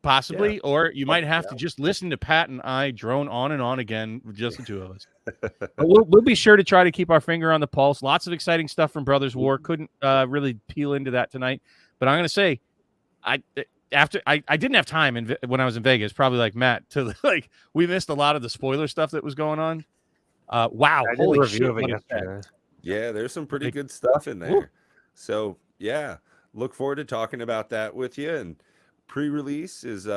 possibly, or you might have to just listen to Pat and I drone on and on again, with just the two of us. But we'll be sure to try to keep our finger on the pulse. Lots of exciting stuff from Brothers War. Couldn't really peel into that tonight, but I'm going to say, I didn't have time when I was in Vegas, probably like Matt, to we missed a lot of the spoiler stuff that was going on. Wow, I did a holy review shit! of it What is that? Yeah, yesterday. there's some pretty good stuff in there. So yeah, look forward to talking about that with you. And pre-release is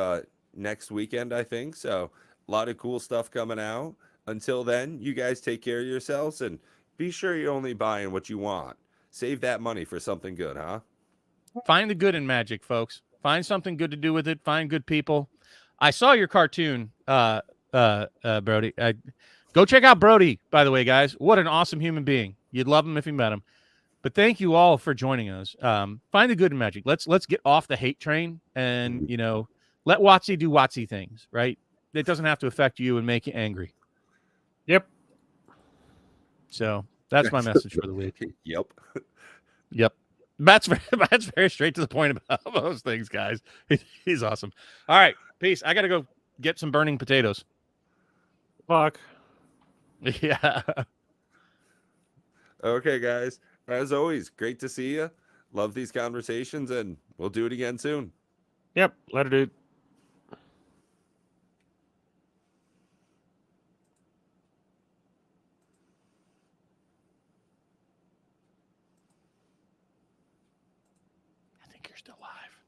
next weekend, I think. So a lot of cool stuff coming out. Until then, you guys take care of yourselves and be sure you're only buying what you want. Save that money for something good, huh? Find the good in Magic, folks. Find something good to do with it. Find good people. I saw your cartoon, Brody. Go check out Brody, by the way, guys. What an awesome human being. You'd love him if you met him. But thank you all for joining us. Find the good in Magic. Let's get off the hate train and let WotC do WotC things, right? It doesn't have to affect you and make you angry. Yep. So that's my message for the week. Yep. Matt's very straight to the point about those things, guys. He's awesome. All right, peace. I got to go get some burning potatoes. Fuck. Yeah. Okay, guys. As always, great to see you. Love these conversations, and we'll do it again soon. Yep. Later, dude. I think you're still live.